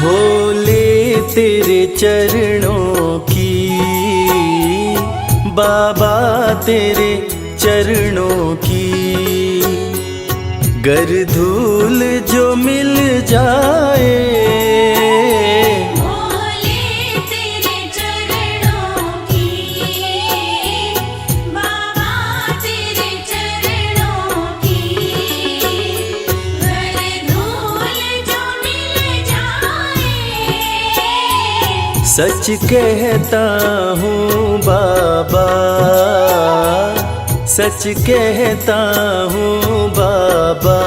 भोले तेरे चरणों की, बाबा तेरे चरणों की, गर धूल जो मिल जाए, भोले तेरे चरणों की, बाबा तेरे चरणों की, गर धूल जो मिल जाए। सच कहता हूँ बाबा, सच कहता हूँ बाबा,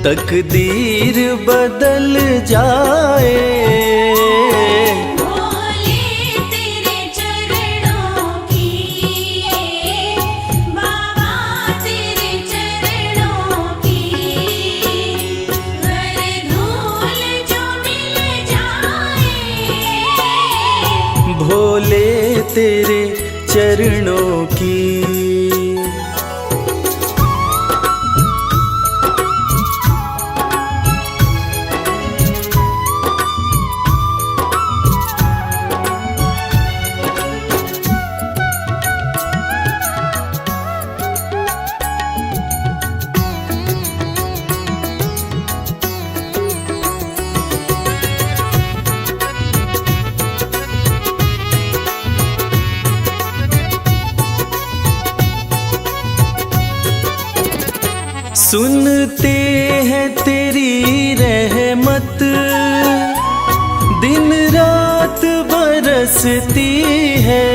तकदीर बदल जाए। भोले तेरे चरणों की, बाबा तेरे चरणों की, गर धूल जो मिल जाए। भोले तेरे चरणों की। सुनते हैं तेरी रहमत, दिन रात बरसती है।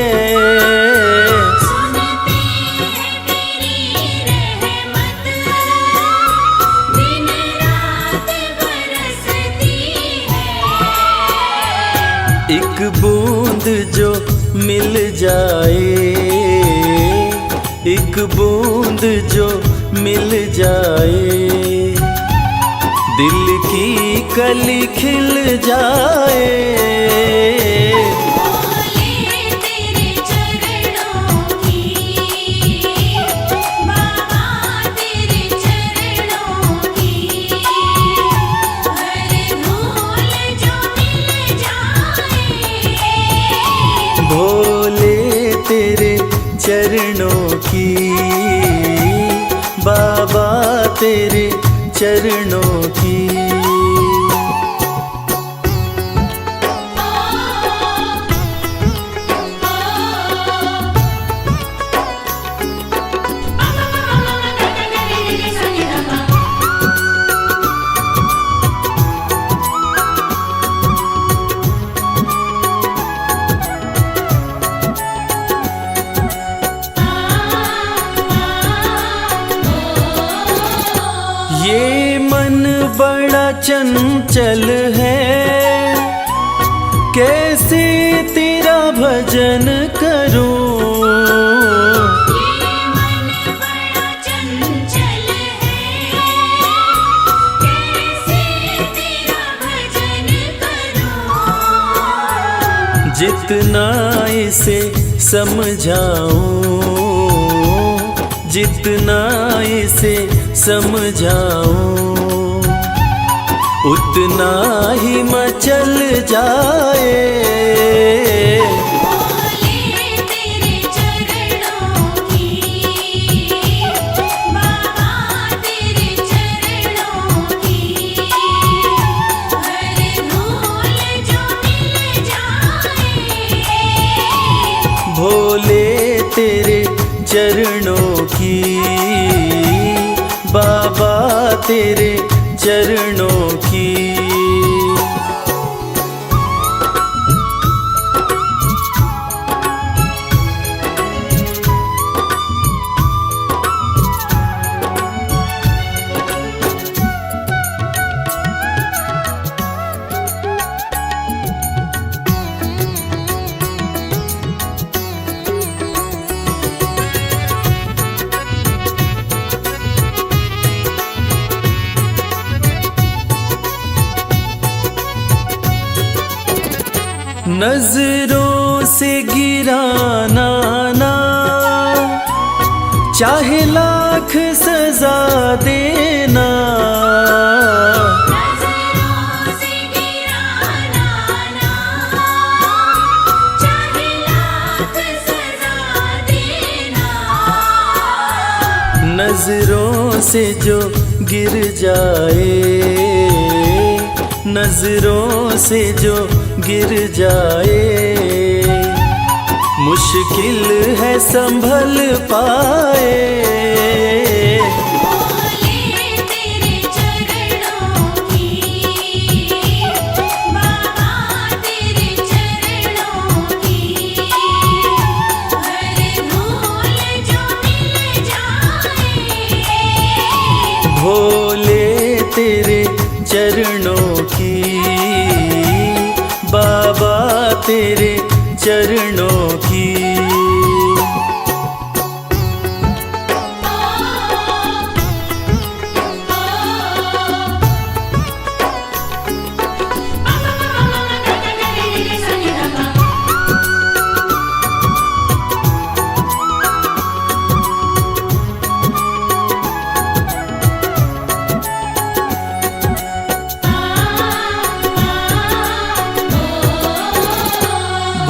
सुनते हैं तेरी रहमत, दिन रात बरसती है। एक बूंद जो मिल जाए, एक बूंद जो मिल जाए, दिल की कली खिल जाए। भोले तेरे चरणों की, बाबा तेरे चरणों की, गर धूल जो मिल जाए। भोले तेरे चरणों की, बाबा तेरे चरणों की। ये मन बड़ा चंचल है, कैसे तेरा भजन करूं। ये मन बड़ा चंचल है, कैसे तेरा भजन करूं। जितना इसे समझाऊं, जितना इसे समझाऊं, उतना ही मचल जाए। भोले तेरे चरणों की, बाबा तेरे चरणों की, गर धूल जो मिल जाए। भोले तेरे चरणों की, बाबा तेरे चरणों की। नजरों से गिराना ना, चाहे लाख सजा देना। नजरों से नजरों से जो गिर जाए, नजरों से जो गिर जाए, मुश्किल है संभल पाए। भोले तेरे चरणों की, बाबा तेरे चरणों की।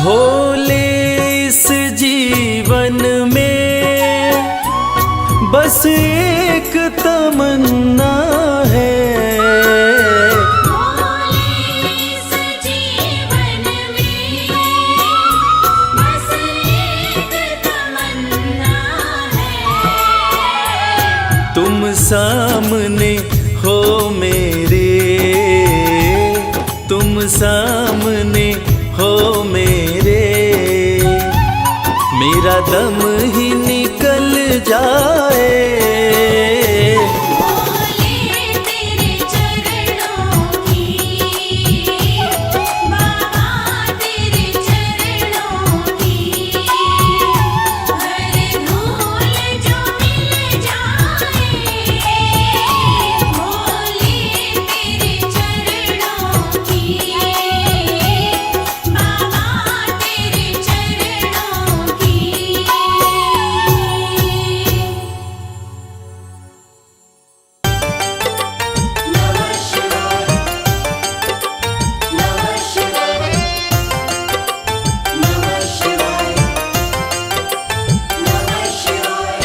भोले इस जीवन में बस एक तमन्ना है, भोले इस जीवन में बस एक तमन्ना है। तुम सामने हो मेरे, तुम सामने हो मेरे, मेरा दम ही निकल जाए। भोले तेरे चरणों की, बाबा तेरे चरणों की, हर धूल जो मिल जाए। भोले तेरे चरणों की, बाबा तेरे चरणों की। नमः शिवाय, नमः शिवाय, नमः शिवाय, नमः शिवाय।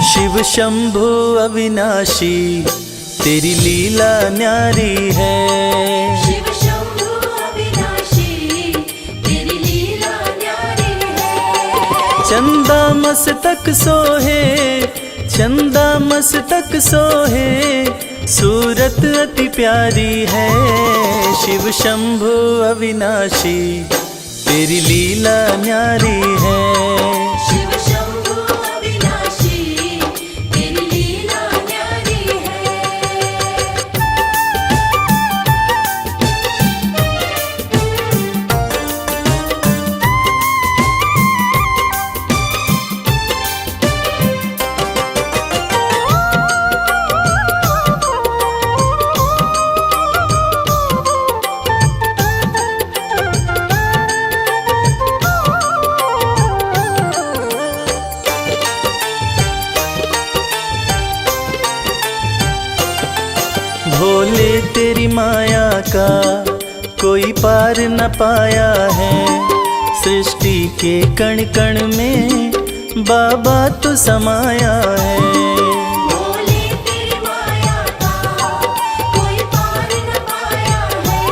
शिव शंभु अविनाशी तेरी लीला न्यारी है। शिव शंभु अविनाशी तेरी लीला न्यारी है। चंदा मस्तक सोहे, चंदा मस्तक सोहे, सूरत अति प्यारी है। शिव शंभु अविनाशी तेरी लीला न्यारी है। शिव शंभु अविनाशी तेरी लीला न्यारी है। भोले तेरी माया का कोई पार न पाया है। सृष्टि के कण कण में बाबा तो समाया है। भोले तेरी माया का कोई पार न पाया है।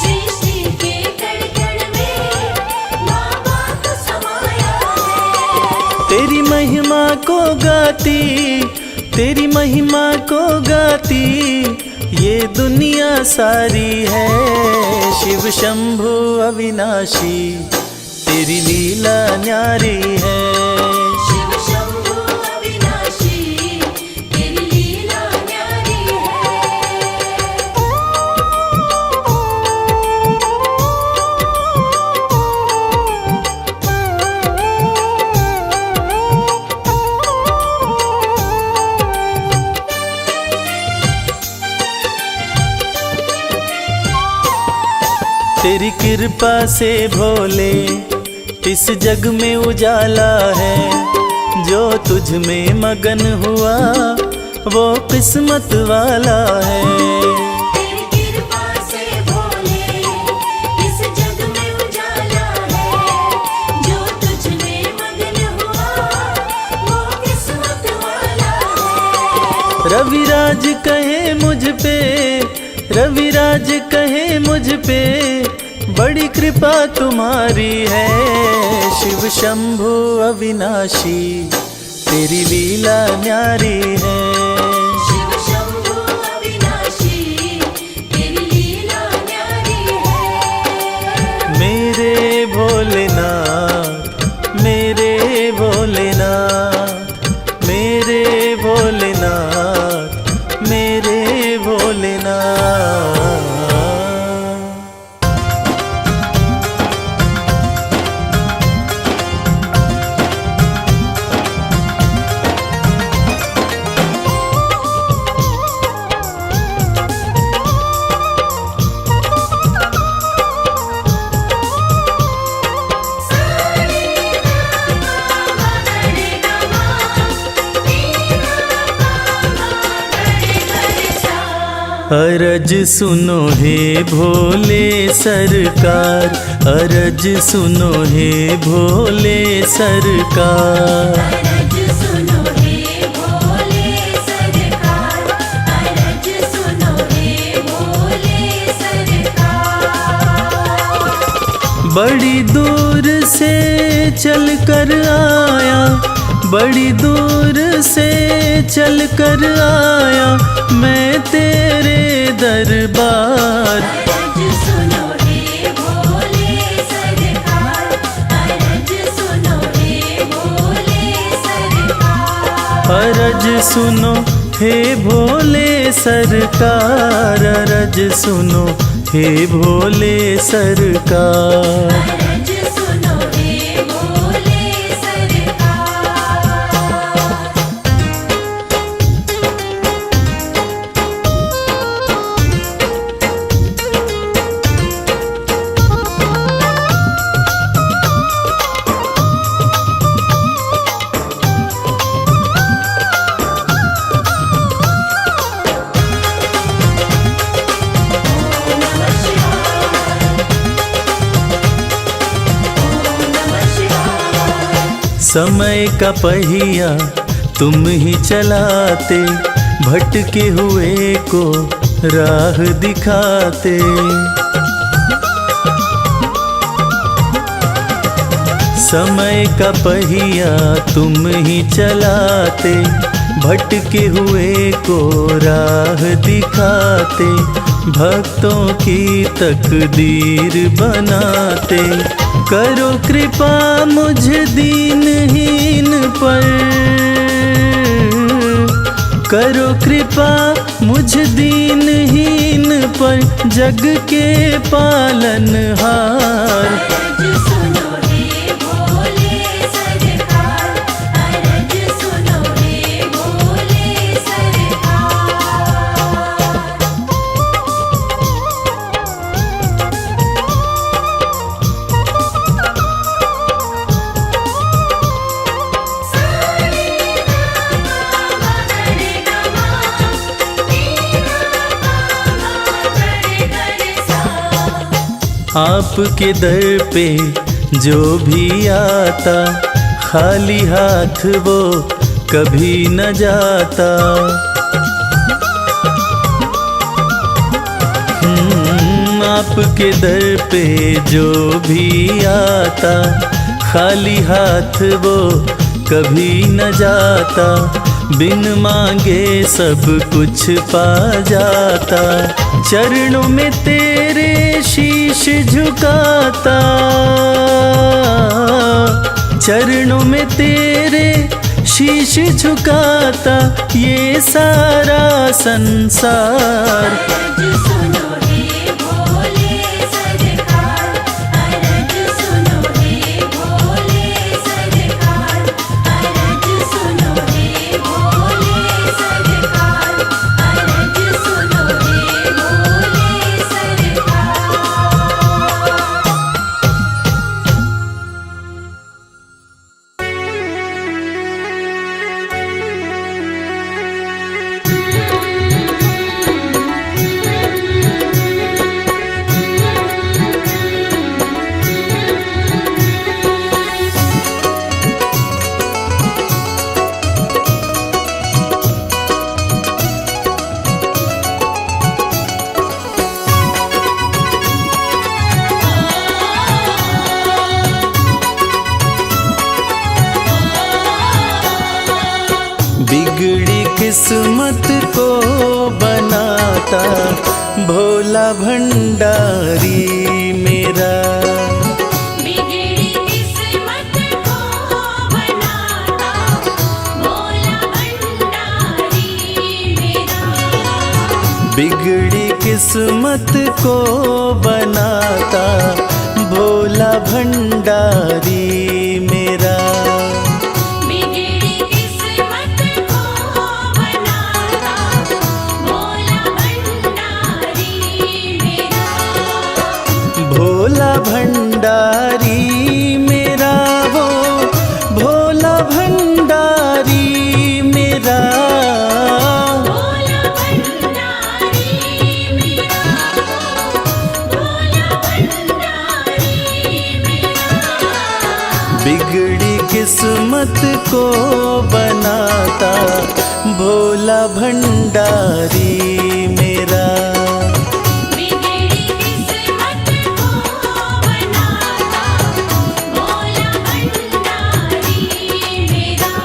सृष्टि के कण कण में बाबा तो समाया है। तेरी महिमा को गाती, तेरी महिमा को गाती ये दुनिया सारी है। शिव शंभु अविनाशी तेरी लीला न्यारी है। शिव शंभु अविनाशी तेरी लीला न्यारी तेरी कृपा से भोले इस जग में उजाला है। जो तुझ में मगन हुआ वो किस्मत वाला है। तेरी कृपा से भोले इस जग में उजाला है। जो तुझ में मगन हुआ वो किस्मत वाला है। रविराज कहे मुझ पे, रविराज कहे मुझ पे, बड़ी कृपा तुम्हारी है। शिव शंभु अविनाशी तेरी लीला न्यारी है। शिव शंभु अविनाशी तेरी लीला न्यारी है। मेरे भोलेनाथ, मेरे भोलेनाथ, मेरे भोलेनाथ, मेरे भोलेनाथ। अरज सुनो हे भोले सरकार, अरज सुनो हे भोले सरकार। अरज सुनो हे भोले सरकार, अरज सुनो हे भोले सरकार। बड़ी दूर से चल कर आया, बड़ी दूर से चल कर आया मैं तेरे दरबार। अरज सुनो हे भोले सरकार, अरज सुनो हे भोले सरकार। अरज सुनो हे भोले सरकार, अरज सुनो हे भोले सरकार। अरज सुनो हे भोले सरकार। समय का पहिया तुम ही चलाते, भटके हुए को राह दिखाते। समय का पहिया तुम ही चलाते, भटके हुए को राह दिखाते। भक्तों की तकदीर बनाते, करो कृपा मुझ दीनहीन पर, करो कृपा मुझ दीनहीन पर, जग के पालनहार। अरज सुनो हे भोले सरकार, अरज सुनो हे भोले सरकार। आपके दर पे जो भी आता, खाली हाथ वो कभी न जाता। आपके दर पे जो भी आता, खाली हाथ वो कभी न जाता। बिन मांगे सब कुछ पा जाता, चरणों में तेरे शीश झुकाता, चरणों में तेरे शीश झुकाता ये सारा संसार। अरज सुनो हे भोले सरकार, अरज सुनो हे भोले सरकार, अरज सुनो हे भोले सरकार, अरज सुनो हे भोले सरकार। किस्मत को बनाता भोला भंडारी मेरा। बिगड़ी किस्मत को बनाता भोला भंडारी मेरा। बिगड़ी किस्मत को बनाता भोला भंडारी मेरा। बिगड़ी किस्मत को बनाता भोला भंडारी मेरा। भोला भंडारी मेरा वो भोला भंडारी मेरा। भोला भंडारी मेरा। भोला भंडारी मेरा। बिगड़ी किस्मत को बनाता भोला भंडारी मेरा। बिगड़ी किस्मत को बनाता भोला भंडारी मेरा।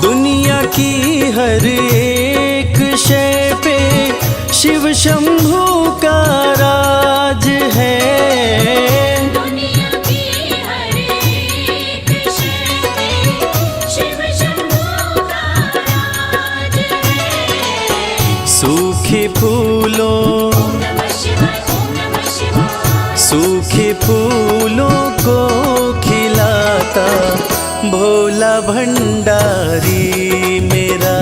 दुनिया की हर एक शय पे शिव शंभू का राज है। दुनिया की हर एक शय पे शिव शंभू का राज है। सूखे फूलों ओम नमः शिवाय। ओम नमः शिवाय। सूखे फूलों को खिलाता भोला भंडारी मेरा।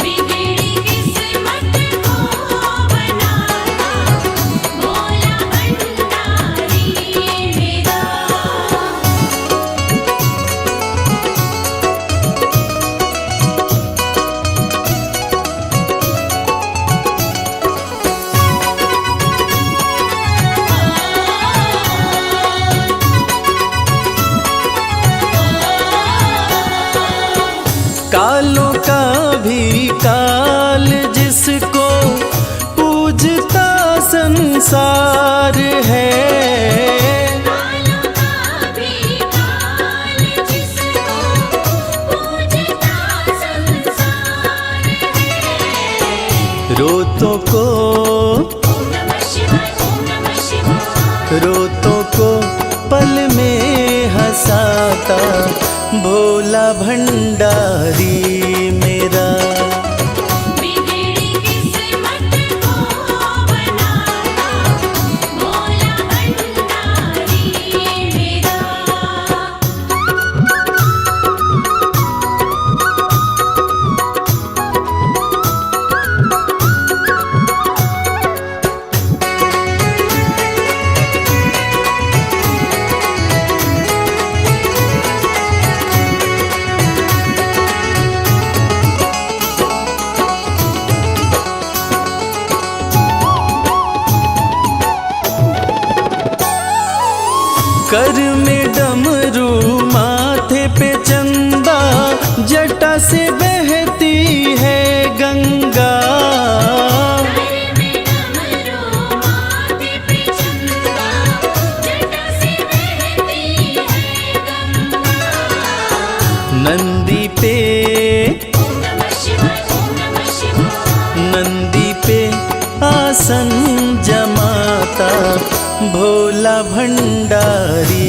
बिगड़ी किस्मत को बनाता भोला भंडारी मेरा। कालों का भी काल जिसको पूजता संसार है। कालों का भी काल जिसको पूजता संसार है। रोतों को ओम नमः शिवाय। ओम नमः शिवाय। रोतों को पल में हंसाता भोला भंडारी मेरा। बिगड़ी किस्मत को बनाता भोला भंडारी मेरा। कर में डमरू माथे पे चंदा जटा से बहती है गंगा। घर में डमरू माथे पे चंदा जटा से बहती है गंगा। नंदी पे ओम नमः शिवाय। ओम नमः शिवाय। नंदी पे आसन जमाता भोला भंडारी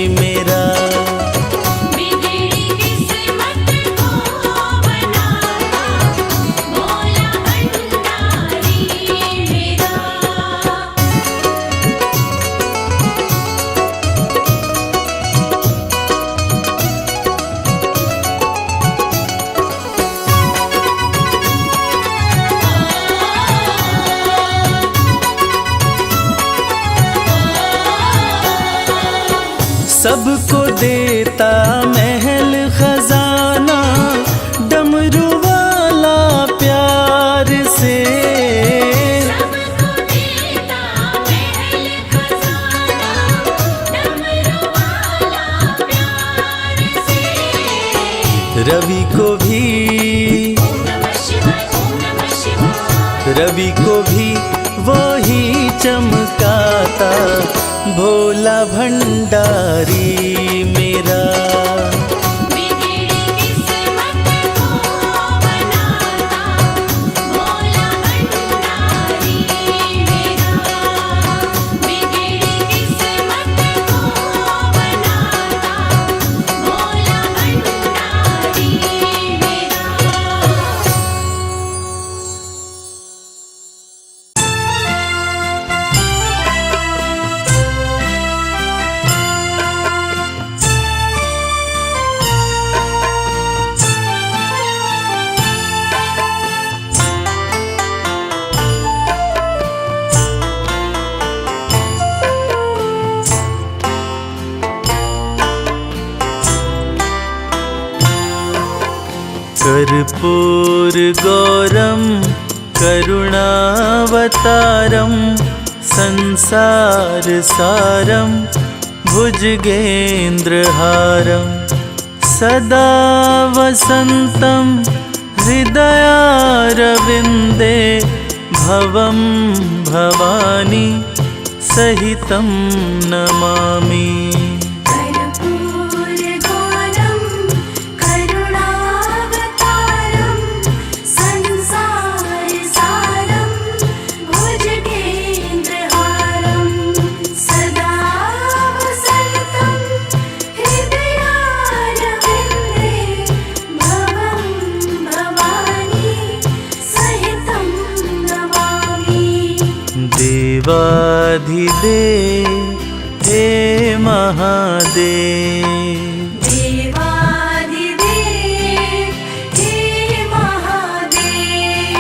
मेरा। बिगड़ी किस्मत को बनाता भोला भंडारी मेरा। रवि को भी, ओम नमः शिवाय ओम नमः शिवाय। रवि को भी वो ही चमकाता, भोला भंडारी मेरा। बिगड़ी किस्मत को बनाता, भोला भंडारी मेरा। बिगड़ी किस्मत को बनाता, भोला भंडारी मेरा। कर्पूर गौरम करुणावतारम, संसार सारम भुजगेन्द्रहारम, सदा वसन्तं हृदयारविन्दे, भवं भवानी सहितं नमामि। कर्पूरगौरं करुणावतारं, संसारसारं भुजगेन्द्रहारं, सदा वसन्तं हृदयारविन्दे, भवं भवानी सहितं नमामि। देवाधिदेव हे महादेव, देवादिदेव हे महादेव।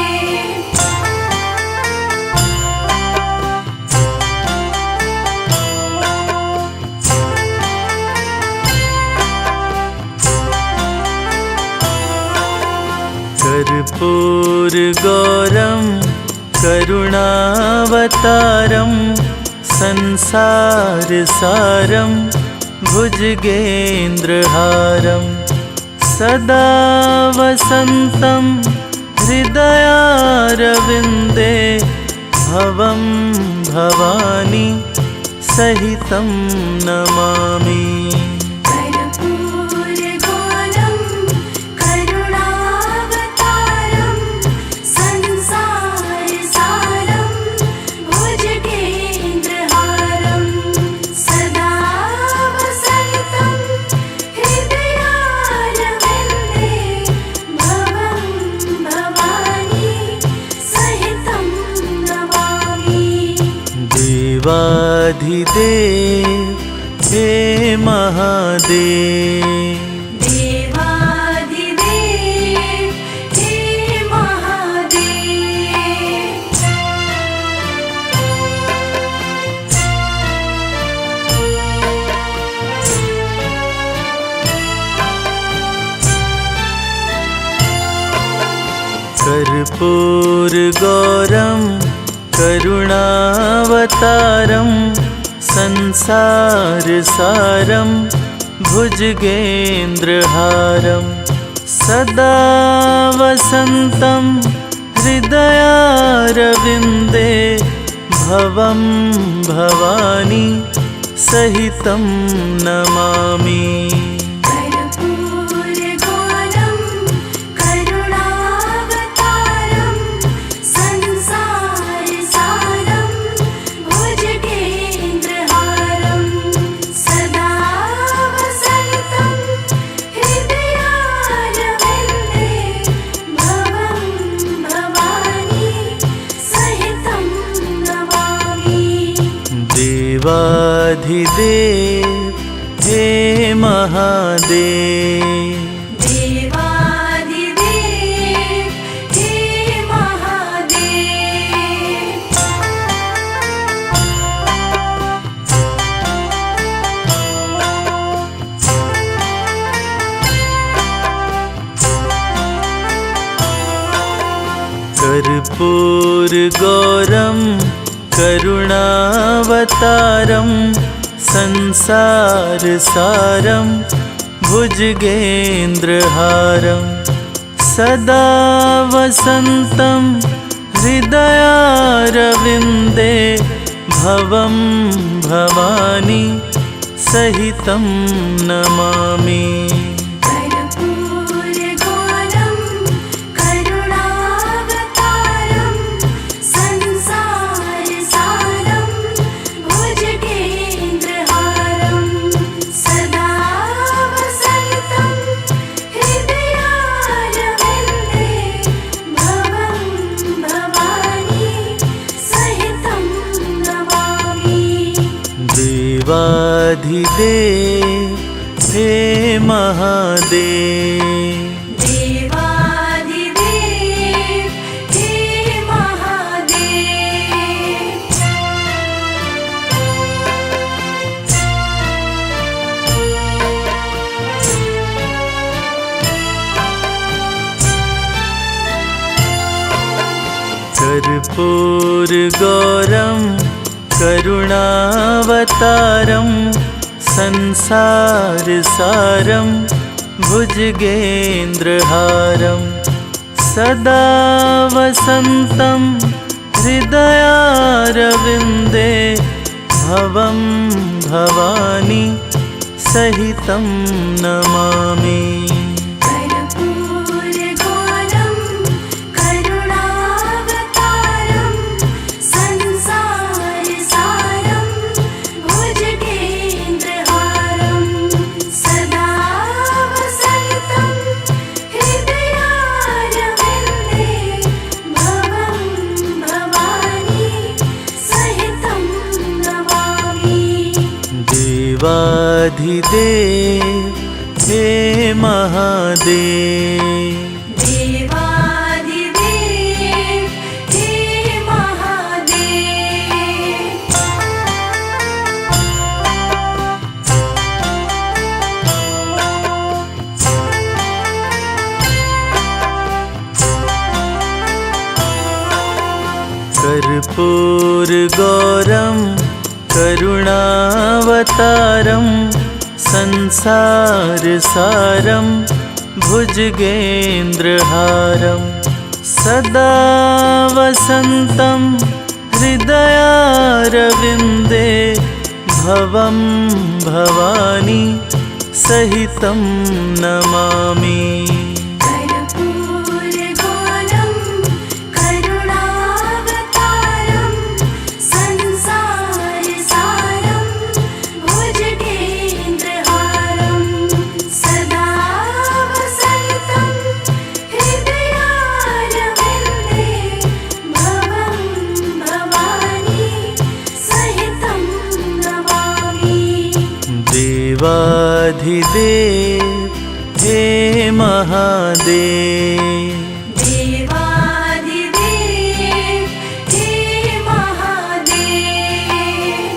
कर्पूर गौरम करुणावतारम, संसार सारम भुजगेन्द्रहारम, सदा वसन्तं हृदयारविन्दे, भवं भवानी सहितं नमामि। कर्पूरगौरं करुणावतारं, संसारसारं भुजगेन्द्रहारं, सदा वसन्तं हृदयारविन्दे, भवं भवानी सहितं नमामि। देवाधिदेव हे महादेव, देवादिदेव हे महादेव। कर्पूर गौरम करुणावतारम, संसार सारम भुजगेन्द्रहारम, सदा वसन्तं हृदयारविन्दे, भवं भवानी सहितं नमामि। कर्पूरगौरं करुणावतारं, संसारसारं भुजगेन्द्रहारं, सदा वसन्तं हृदयारविन्दे, भवं भवानी सहितं नमामि। देवाधिदेव हे महादेव, देवादिदेव हे महादेव। कर्पूर गौरम करुणावतारम, संसार सारम भुजगेन्द्रहारं सदा वसन्तं हृदयारविन्दे भवं भवानी सहितं नमामि। कर्पूरगौरं करुणावतारं संसारसारं भुजगेन्द्रहारं सदा वसन्तं हृदयारविन्दे भवं भवानी सहितं नमामि। देवाधिदेव हे महादेव, देवाधिदेव हे महादेव। कर्पूरगौरं करुणावतारं संसारसारं भुजगेन्द्रहारं सदा वसन्तं हृदयारविन्दे भवं भवानी सहितं नमामि। कर्पूरगौरं करुणावतारं संसारसारं भुजगेन्द्रहारं सदा वसन्तं हृदयारविन्दे भवं भवानी सहितं नमामि। देवाधिदेव हे महादेव, देवाधिदेव हे महादेव। कर्पूरगौरं करुणावतारं संसारसारं भुजगेन्द्रहारं सदा वसन्तं हृदयारविन्दे भवं भवानी सहितं नमामि। कर्पूरगौरं करुणावतारं संसारसारं भुजगेन्द्रहारं सदा वसन्तं हृदयारविन्दे भवं भवानी सहितं नमामि। देवाधिदेव हे महादेव, देवाधिदेव हे महादेव।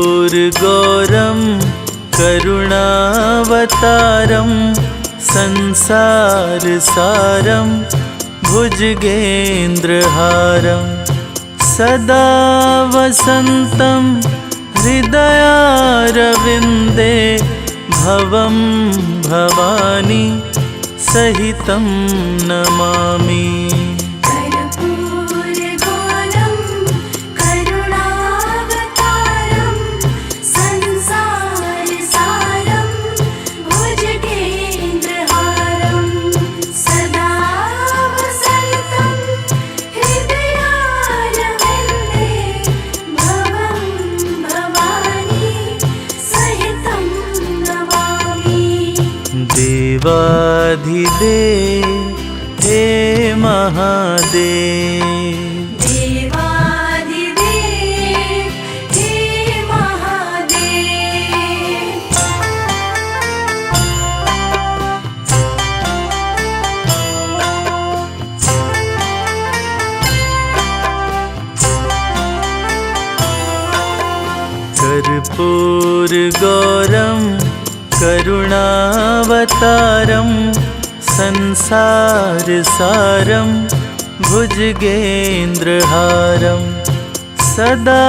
कर्पूरगौरं करुणावतारं संसारसारं भुजगेन्द्रहारं सदा वसन्तं हृदयारविन्दे भवं भवानी सहितं नमामि। कर्पूरगौरं करुणावतारं संसारसारं भुजगेन्द्रहारं सदा वसन्तं हृदयारविन्दे भवं भवानी सहितं नमामि। देवाधिदेव हे महादेव, देवाधिदेव हे महादेव। कर्पूरगौरं करुणावतारं संसार सारं भुजगेन्द्रहारं सदा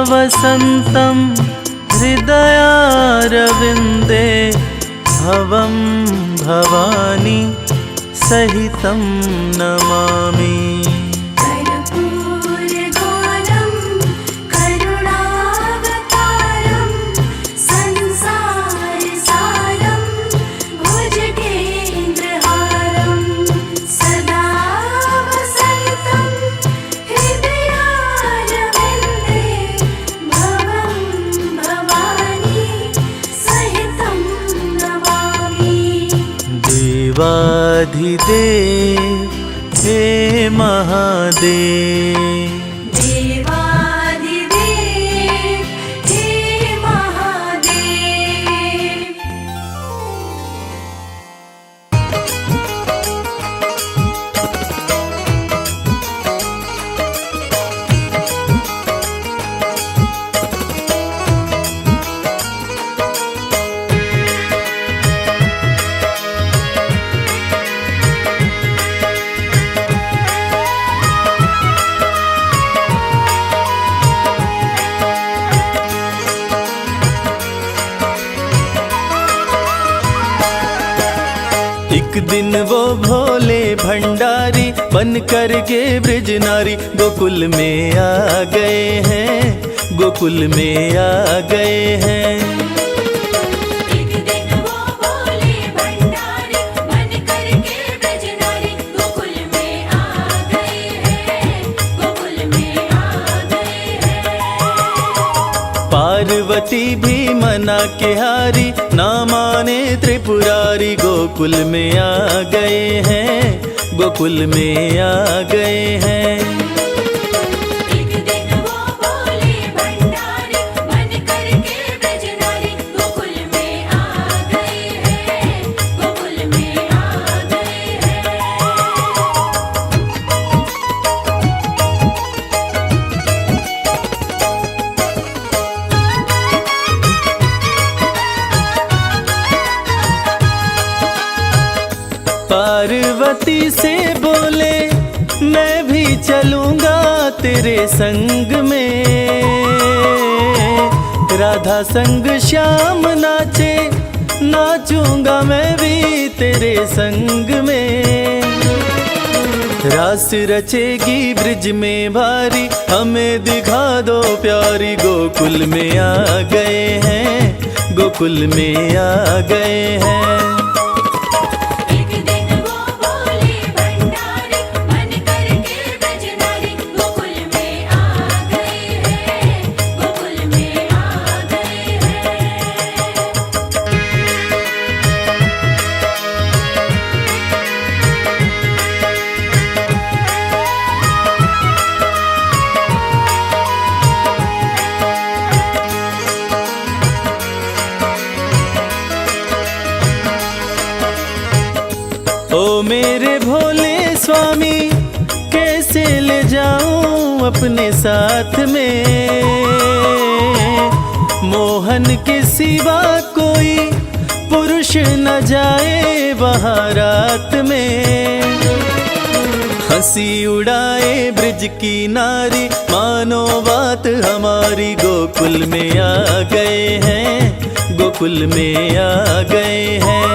वसन्तं हृदयारविन्दे भवं भवानी सहितं नमामि। कर्पूरगौरं करुणावतारं संसारसारं भुजगेन्द्रहारं सदा वसन्तं हृदयारविन्दे भवं भवानी सहितं नमामि। देवाधिदेव हे महादेव, देवाधिदेव हे महादेव। एक दिन वो भोले भंडारी बन कर के ब्रज नारी गोकुल में आ गए हैं, गोकुल में आ गए हैं। एक दिन वो भोले भंडारी बन करके ब्रज नारी गोकुल में आ गए हैं, गोकुल में आ गए हैं। पार्वती भी मना के हारी ना माने त्रिपुरारी गोकुल में आ गए हैं, गोकुल में आ गए हैं। एक दिन वो भोले भंडारी बन करके ब्रज नारी गोकुल में आ गए हैं, गोकुल में आ गए हैं। पार्वती से बोले मैं भी चलूंगा तेरे संग में, राधा संग श्याम नाचे नाचूंगा मैं भी तेरे संग में। रास रचेगी ब्रिज में भारी हमें दिखा दो प्यारी गोकुल में आ गए हैं, गोकुल में आ गए हैं। एक दिन वो भोले भंडारी बन करके ब्रज नारी गोकुल में आ गए हैं, गोकुल में आ गए हैं। ओ मेरे भोले स्वामी कैसे ले जाऊं अपने साथ में, मोहन के सिवा कोई पुरुष न जाए वहाँ रात में। हंसी उड़ाए ब्रिज की नारी मानो बात हमारी गोकुल में आ गए हैं, गोकुल में आ गए हैं।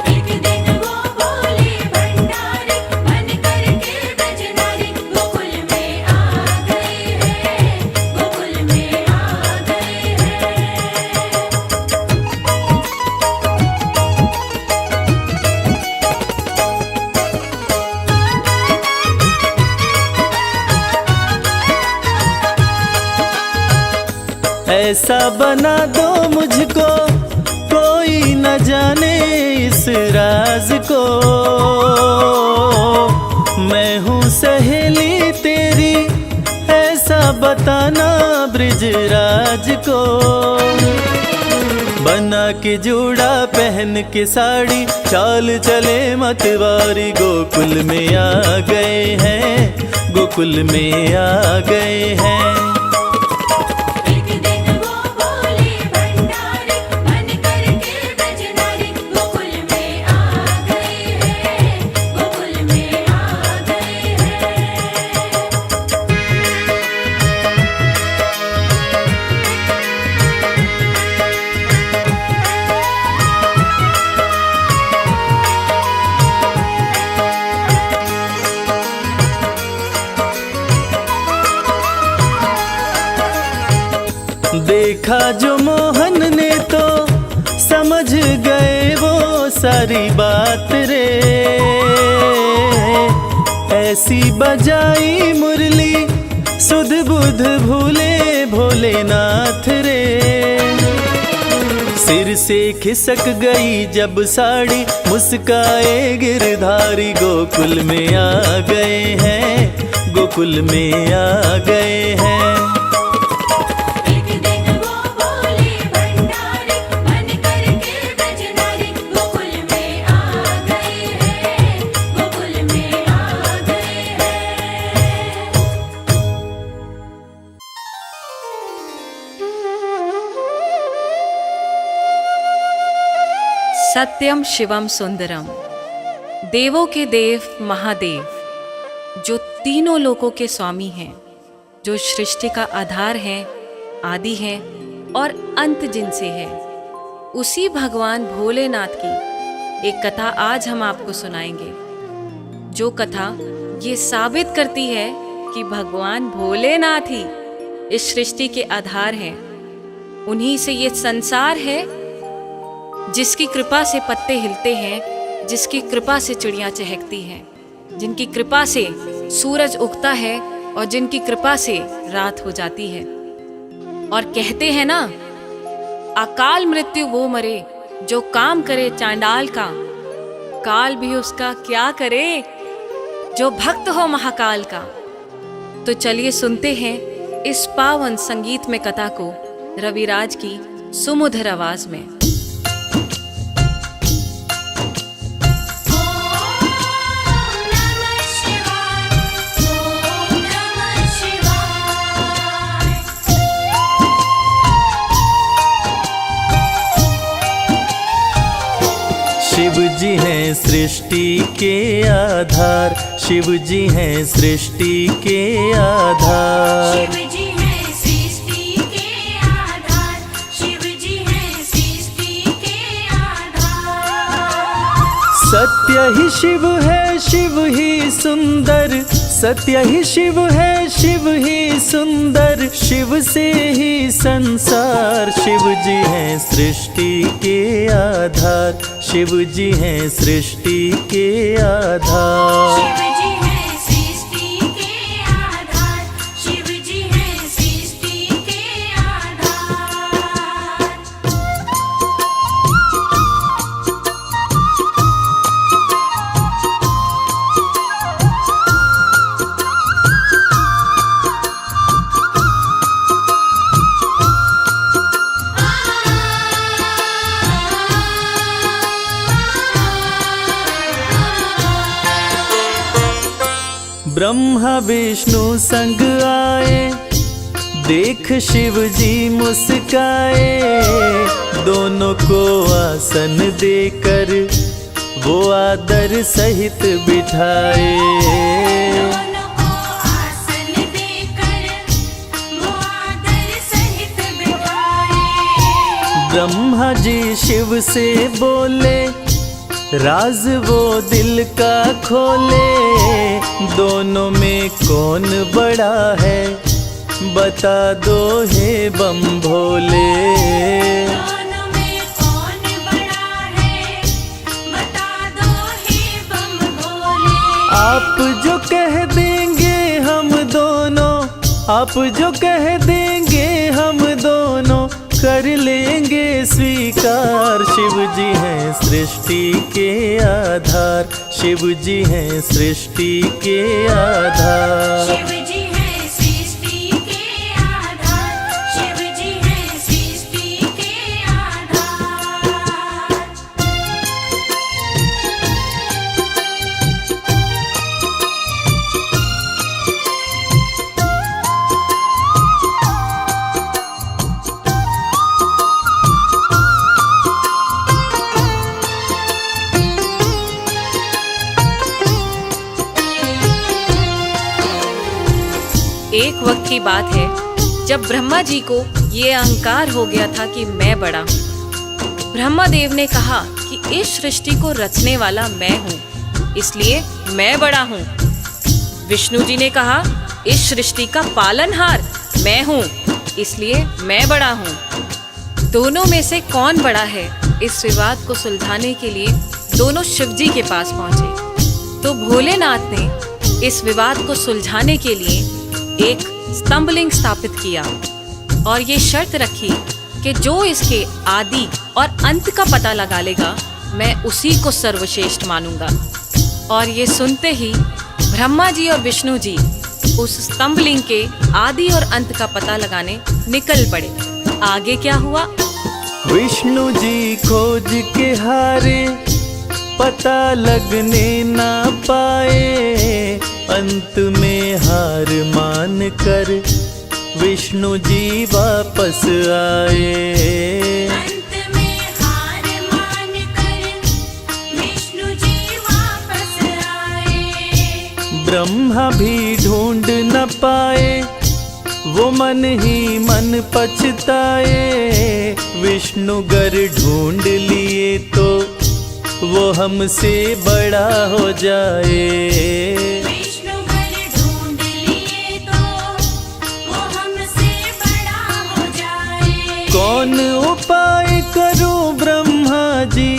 एक दिन वो भोले भंडारी बन करके ब्रज नारी गोकुल में आ गए हैं, गोकुल में आ गए हैं। ऐसा बना दो मुझको कोई न जाने इस राज को, मैं हूँ सहेली तेरी ऐसा बताना ब्रिजराज को। बना के जूड़ा पहन के साड़ी चाल चले मतवारी गोकुल में आ गए हैं, गोकुल में आ गए हैं। एक दिन वो भोले भंडारी बन करके ब्रज नारी गोकुल में आ देखा जो मोहन ने तो समझ गए वो सारी बात रे। ऐसी बजाई मुरली सुध बुध भूले भोलेनाथ रे। सिर से खिसक गई जब साड़ी, मुस्काए गिरधारी गोकुल में आ गए हैं, गोकुल में आ गए हैं। एक दिन वो बोले भंडारी, मन करके ब्रजनारी, गोकुल में आ गए हैं, गोकुल में आ गए हैं। सत्यम शिवम सुंदरम, देवों के देव महादेव, जो तीनों लोकों के स्वामी हैं, जो सृष्टि का आधार हैं, आदि हैं और अंत जिनसे है, उसी भगवान भोलेनाथ की एक कथा आज हम आपको सुनाएंगे। जो कथा ये साबित करती है कि भगवान भोलेनाथ ही इस सृष्टि के आधार हैं। उन्हीं से ये संसार है, जिसकी कृपा से पत्ते हिलते हैं, जिसकी कृपा से चिड़ियाँ चहकती हैं, जिनकी कृपा से सूरज उगता है और जिनकी कृपा से रात हो जाती है। और कहते हैं ना, अकाल मृत्यु वो मरे जो काम करे चांडाल का, काल भी उसका क्या करे जो भक्त हो महाकाल का। तो चलिए सुनते हैं इस पावन संगीत में कथा को रविराज की सुमधुर आवाज में। शिव जी हैं सृष्टि के आधार, शिव जी हैं सृष्टि के आधार। शिव जी हैं सृष्टि के आधार, शिव जी हैं सृष्टि के आधार। सत्य ही शिव है, शिव ही सुंदर, सत्य ही शिव है, शिव ही सुंदर, शिव से ही संसार। शिव जी हैं सृष्टि के आधार, शिव जी हैं सृष्टि के आधार। शिव जी हैं सृष्टि के आधार, शिव जी हैं सृष्टि के आधार। ब्रह्मा विष्णु संग आए, देख शिव जी मुस्काए, दोनों को आसन देकर वो आदर सहित बिठाए। दोनों को आसन देकर वो आदर सहित बिठाए। ब्रह्मा जी शिव से बोले, राज वो दिल का खोले, दोनों में कौन बड़ा है, बता दो हे बम भोले। दोनों में कौन बड़ा है, बता दो हे बम भोले। आप जो कह देंगे हम दोनों, आप जो कह देंगे हम दोनों, कर लेंगे स्वीकार। शिव जी हैं सृष्टि के आधार, शिव जी हैं सृष्टि के आधार। शिव जी हैं सृष्टि के आधार, शिव जी हैं सृष्टि के आधार। एक वक्त की बात है जब ब्रह्मा जी को ये अहंकार हो गया था कि मैं बड़ा हूँ। ब्रह्मा देव ने कहा कि इस सृष्टि को रचने वाला मैं हूँ, इसलिए मैं बड़ा हूँ। विष्णु जी ने कहा इस सृष्टि का पालनहार मैं हूँ, इसलिए मैं बड़ा हूँ। दोनों में से कौन बड़ा है, इस विवाद को सुलझाने के लिए दोनों शिवजी के पास पहुंचे। तो भोलेनाथ ने इस विवाद को सुलझाने के लिए एक स्तंभलिंग स्थापित किया और ये शर्त रखी कि जो इसके आदि और अंत का पता लगा लेगा, मैं उसी को सर्वश्रेष्ठ मानूंगा। और ये सुनते ही ब्रह्मा जी और विष्णु जी उस स्तंभलिंग के आदि और अंत का पता लगाने निकल पड़े। आगे क्या हुआ? विष्णु जी खोज के हारे, पता लगने ना पाए। अंत में हार मान कर विष्णु जी वापस आए। अंत में हार मान कर विष्णु जी वापस आए। ब्रह्मा भी ढूंढ न पाए, वो मन ही मन पछताए। विष्णु गर ढूंढ लिए तो वो हमसे बड़ा हो जाए। विष्णु घर ढूंढ लिए तो वो हमसे बड़ा हो जाए। कौन उपाय करूं ब्रह्मा जी,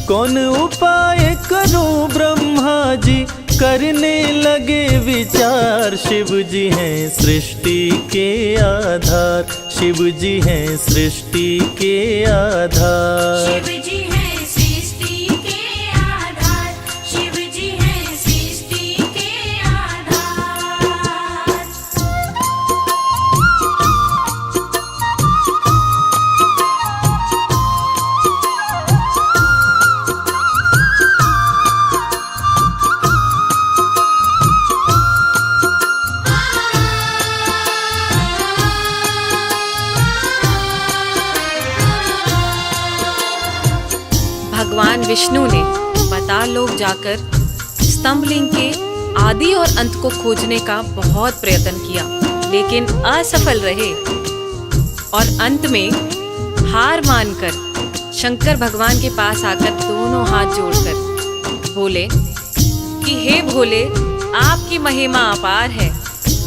कौन उपाय करूं ब्रह्मा जी। करने लगे विचार, शिव जी हैं सृष्टि के आधार। शिव जी हैं सृष्टि के आधार। शिव जी है सृष्टि के आधार। शिव जी है सृष्टि के आधार। भगवान विष्णु ने पाताल लोक जाकर स्तंभलिंग के आदि और अंत को खोजने का बहुत प्रयत्न किया, लेकिन असफल रहे। और अंत में हार मानकर शंकर भगवान के पास आकर दोनों हाथ जोड़कर बोले कि हे भोले, आपकी महिमा अपार है।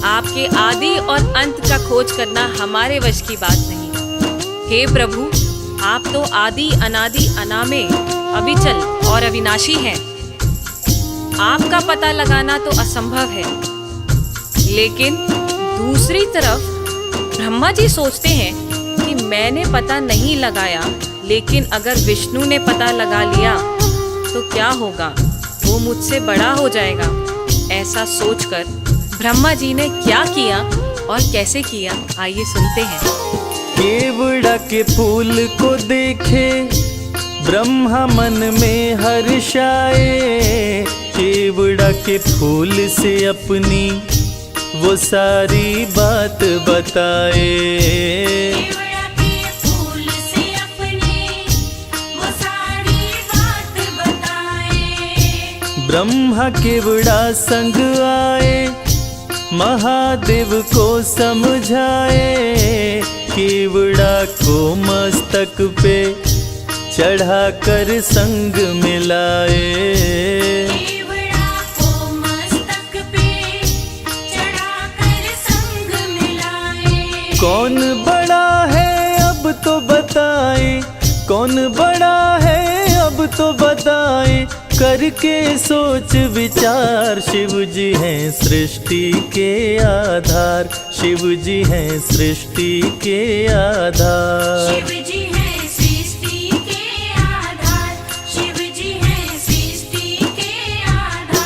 आपके आदि और अंत का खोज करना हमारे वश की बात नहीं। हे प्रभु, आप तो आदि अनादि अनामे, अविचल और अविनाशी हैं। आपका पता लगाना तो असंभव है। लेकिन दूसरी तरफ ब्रह्मा जी सोचते हैं कि मैंने पता नहीं लगाया, लेकिन अगर विष्णु ने पता लगा लिया तो क्या होगा, वो मुझसे बड़ा हो जाएगा। ऐसा सोचकर ब्रह्मा जी ने क्या किया और कैसे किया, आइए सुनते हैं। केवड़ा के फूल को देखे ब्रह्मा मन में हर्षाए। केवड़ा के फूल से अपनी वो सारी बात बताए। केवड़ा के फूल से अपनी वो सारी बात बताए। ब्रह्मा केवड़ा संग आए, महादेव को समझाए। केवड़ा को मस्तक पे चढ़ाकर संग मिलाए। केवड़ा को मस्तक पे चढ़ाकर संग मिलाए। कौन बड़ा है अब तो बताए, कौन बड़ा है अब तो बताए। करके सोच विचार, शिव जी हैं सृष्टि के आधार। शिव जी हैं सृष्टि के आधार। शिव जी है सृष्टि के आधार। शिव जी है सृष्टि के आधार।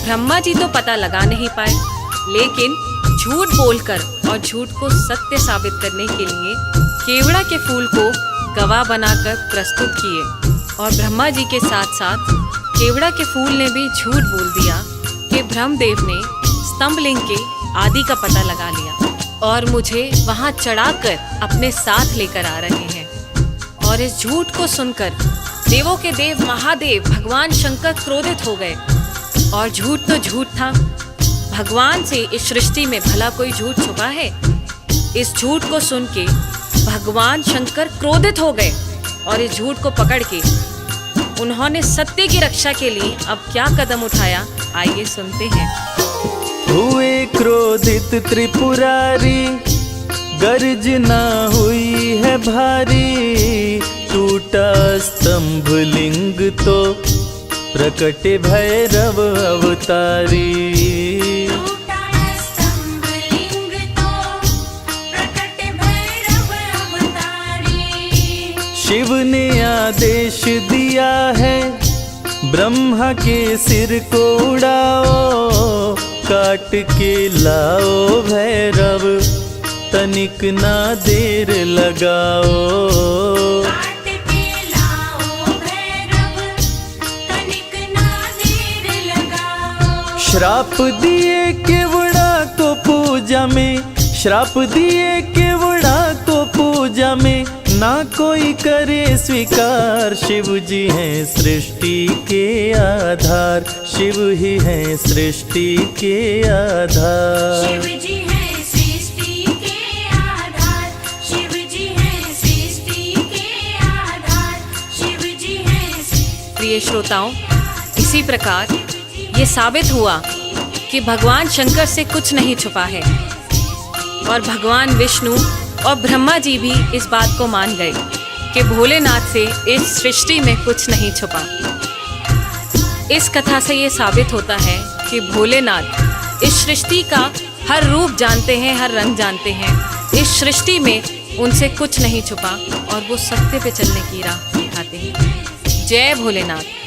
ब्रह्मा जी तो पता लगा नहीं पाए, लेकिन झूठ बोलकर और झूठ को सत्य साबित करने के लिए केवड़ा के फूल को गवाह बनाकर प्रस्तुत किए। और ब्रह्मा जी के साथ साथ केवड़ा के फूल ने भी झूठ बोल दिया कि ब्रह्मदेव ने स्तंभलिंग के आदि का पता लगा लिया और मुझे वहां चढ़ाकर अपने साथ लेकर आ रहे हैं। और इस झूठ को सुनकर देवों के देव महादेव भगवान शंकर क्रोधित हो गए और झूठ तो झूठ था। भगवान से इस सृष्टि में भला कोई झूठ छुपा है? इस झूठ को सुन के भगवान शंकर क्रोधित हो गए और इस झूठ को पकड़ के उन्होंने सत्य की रक्षा के लिए अब क्या कदम उठाया, आइए सुनते हैं। हुए क्रोधित त्रिपुरारी, गर्जना हुई है भारी, टूटा स्तंभ लिंग तो प्रकटे भैरव अवतारी। टूटा स्तंभ लिंग तो प्रकट भैरव अवतारी। शिव ने आदेश दिया है, ब्रह्मा के सिर को उड़ाओ, काट के लाओ भैरव, तनिक ना देर लगाओ। काट के लाओ भैरव, तनिक ना देर लगाओ। श्राप दिए केवड़ा को पूजा में, श्राप दिए केवड़ा को पूजा में, ना कोई करे स्वीकार। शिव जी हैं सृष्टि के आधार, शिव ही हैं सृष्टि के आधार। शिव जी हैं सृष्टि के आधार, शिव जी हैं सृष्टि के आधार, शिव जी हैं। प्रिय श्रोताओं, इसी प्रकार ये साबित हुआ कि भगवान शंकर से कुछ नहीं छुपा है और भगवान विष्णु और ब्रह्मा जी भी इस बात को मान गए कि भोलेनाथ से इस सृष्टि में कुछ नहीं छुपा। इस कथा से ये साबित होता है कि भोलेनाथ इस सृष्टि का हर रूप जानते हैं, हर रंग जानते हैं। इस सृष्टि में उनसे कुछ नहीं छुपा और वो सत्य पे चलने की राह दिखाते हैं। जय भोलेनाथ।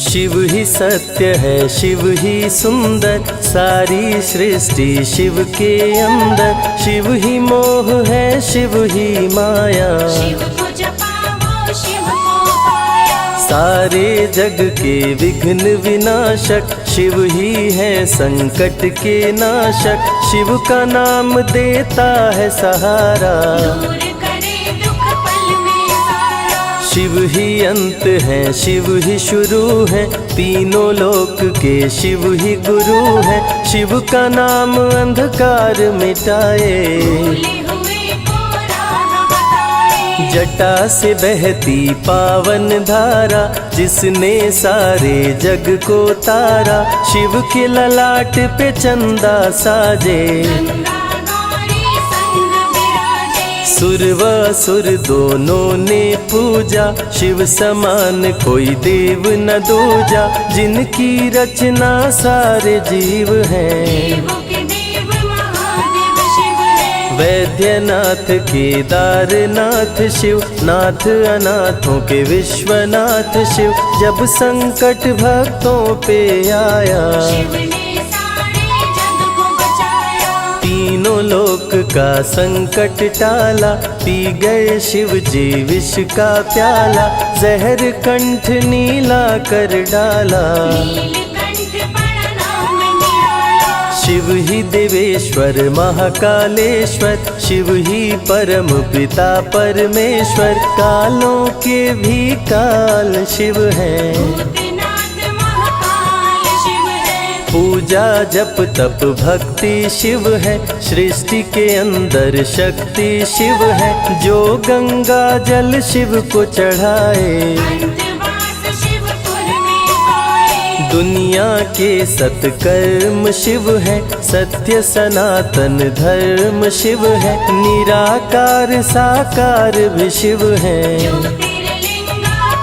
शिव ही सत्य है, शिव ही सुंदर, सारी सृष्टि शिव के अंदर। शिव ही मोह है, शिव ही माया, शिव को जपाओ, शिव को पाया। सारे जग के विघ्न विनाशक, शिव ही है संकट के नाशक। शिव का नाम देता है सहारा, दूर करे दुख पल में सारा। शिव ही अंत है, शिव ही शुरू है, तीनों लोक के शिव ही गुरु है। शिव का नाम अंधकार मिटाए, भूले हुए को राह बताए। जटा से बहती पावन धारा, जिसने सारे जग को तारा। शिव के ललाट पे चंदा साजे, गंगा गौरी संग विराजे। सुर व असुर दोनों ने पूजा, शिव समान कोई देव न दूजा। जिनकी रचना सारे जीव हैं, देवों के देव महादेव शिव है। वैद्यनाथ केदारनाथ शिव, नाथ अनाथों के विश्वनाथ शिव। जब संकट भक्तों पे आया, शिव ने सारे जग को बचाया। तीनों लोक का संकट टाला, पी गए शिव जी विष का प्याला। जहर कंठ नीला कर डाला, नीलकंठ बड़ा नाम निराला। शिव ही देवेश्वर महाकालेश्वर, शिव ही परम पिता परमेश्वर। कालों के भी काल शिव हैं, भूतनाथ महाकाल शिव है। पूजा जप तप भक्ति शिव है, सृष्टि के अंदर शक्ति शिव है। जो गंगा जल शिव को चढ़ाए, अंतवास शिवपुर में पाए। दुनिया के सत्कर्म शिव है, सत्य सनातन धर्म शिव है। निराकार साकार भी शिव है, ज्योतिर्लिंगाकार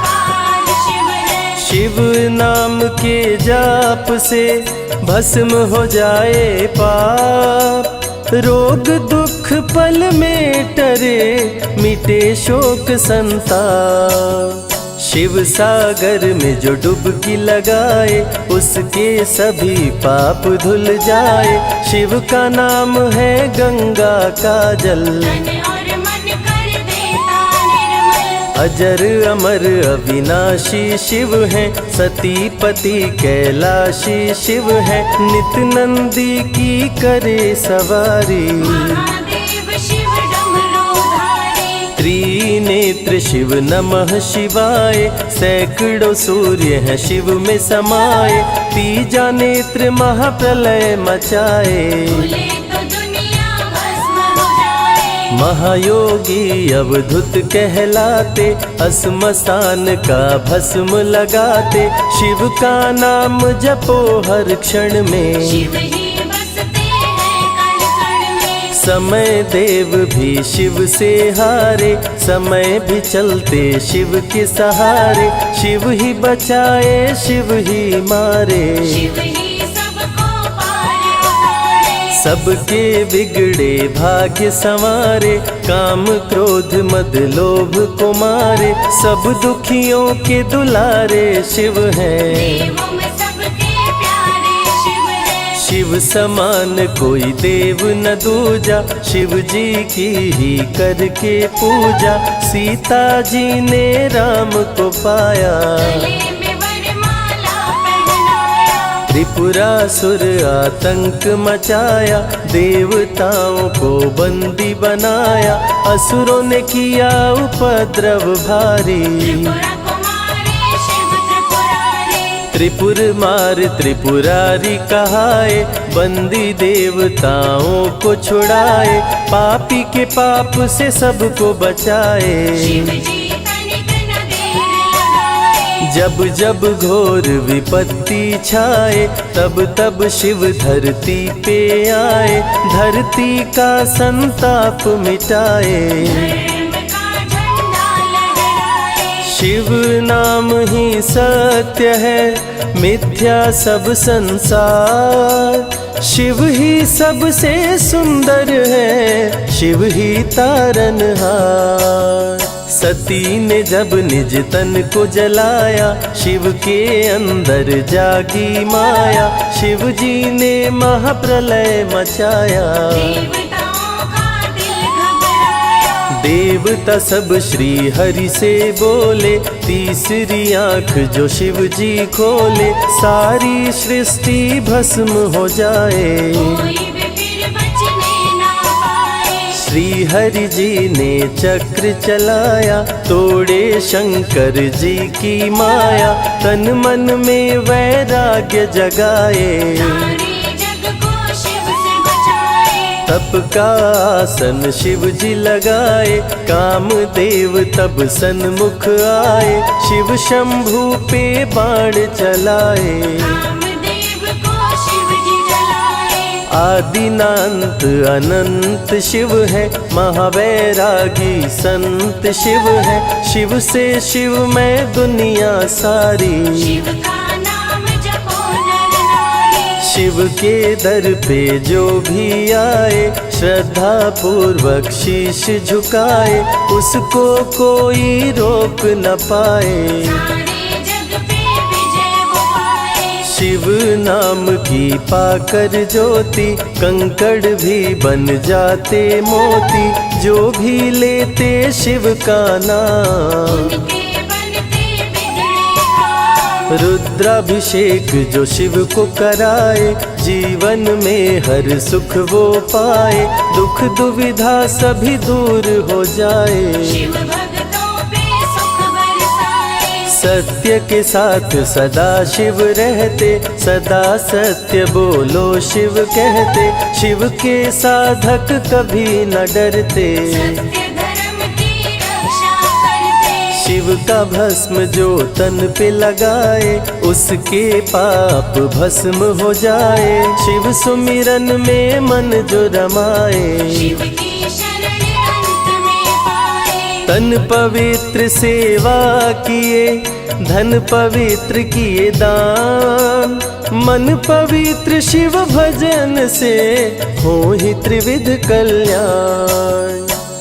शिव है। शिव नाम के जाप से भस्म हो जाए पाप। रोग दुख पल में टरे, मिटे शोक संताप। शिव सागर में जो डुबकी लगाए, उसके सभी पाप धुल जाए। शिव का नाम है गंगा का जल, तन और मन कर देता निर्मल। अजर अमर अविनाशी शिव है, सतीपति कैलाशी शिव है। नित नंदी की करे सवारी, महादेव शिव डमरू त्रिनेत्र शिव नमः शिवाय, सैकड़ों सूर्य हैं शिव में समाये, तीजा नेत्र महाप्रलय मचाए। खुले तो दुनिया भस्म हो जाए। महायोगी अवधूत कहलाते, अस्मशान का भस्म लगाते, शिव का नाम जपो हर क्षण में। शिव ही बसते हैं कण कण में। समय देव भी शिव से हारे, समय भी चलते शिव के सहारे, शिव ही बचाए शिव ही मारे। शिव ही सबको पार उतारे। सबके बिगड़े भाग्य संवारे, काम क्रोध मद लोभ को मारे, सब दुखियों के दुलारे शिव हैं। देवों में सबके प्यारे शिव है। शिव समान कोई देव न दूजा, शिव जी की ही करके पूजा, सीता जी ने राम को पाया। गले में वरमाला पहनाया। त्रिपुरासुर आतंक मचाया, देवताओं को बंदी बनाया, असुरों ने किया उपद्रव भारी। त्रिपुरा कुमारी शिव त्रिपुरारी। त्रिपुर मार त्रिपुरारी कहाए, बंदी देवताओं को छुड़ाए, पापी के पाप से सबको बचाए। शिव जी तनिक न देर लगाए। जब जब घोर विपत्ति छाए, तब तब शिव धरती पे आए, धरती का संताप मिटाए। धर्म का झंडा लहराए। शिव नाम ही सत्य है, मिथ्या सब संसार, शिव ही सबसे सुंदर है, शिव ही तारनहार। सती ने जब निज तन को जलाया, शिव के अंदर जागी माया, शिव जी ने महाप्रलय मचाया। देवताओं का दिल घबराया। देवता सब श्री हरि से बोले, तीसरी आंख जो शिव जी खोले, सारी सृष्टि भस्म हो जाए। कोई भी फिर बचने ना पाए। श्री हरि जी ने चक्र चलाया, तोड़े शंकर जी की माया, तन मन में वैराग्य जगाए। सारे जग को शिव से बचाए। तप का आसन शिव जी लगाए, कामदेव तब सन्मुख आए, शिव शंभू पे बाण चलाए। कामदेव को शिव जी जलाए। आदिनांत अनंत शिव है, महावैरागी संत शिव है, शिव से शिव में दुनिया सारी। शिव का नाम जपो नर नारी। शिव के दर पे जो भी आए, श्रद्धा पूर्वक शीश झुकाए, उसको कोई रोक न पाए। सारे जग पे विजय वो पाए। शिव नाम की पाकर ज्योति, कंकड़ भी बन जाते मोती, जो भी लेते शिव का नाम। उनके बनते बिगड़े काम। रुद्राभिषेक जो शिव को कराए, जीवन में हर सुख वो पाए, दुख दुविधा सभी दूर हो जाए। शिव भक्तों पे सुख बरसाए। सत्य के साथ सदा शिव रहते, सदा सत्य बोलो शिव कहते, शिव के साधक कभी न डरते। सत्य धर्म की रक्षा करते। शिव का भस्म जो तन पे लगाए, उसके पाप भस्म हो जाए। शिव सुमिरन में मन जो रमाए, शिव की शरण अंत में पाए। तन पवित्र सेवा किए, धन पवित्र किए दान, मन पवित्र शिव भजन से हो ही त्रिविध कल्याण।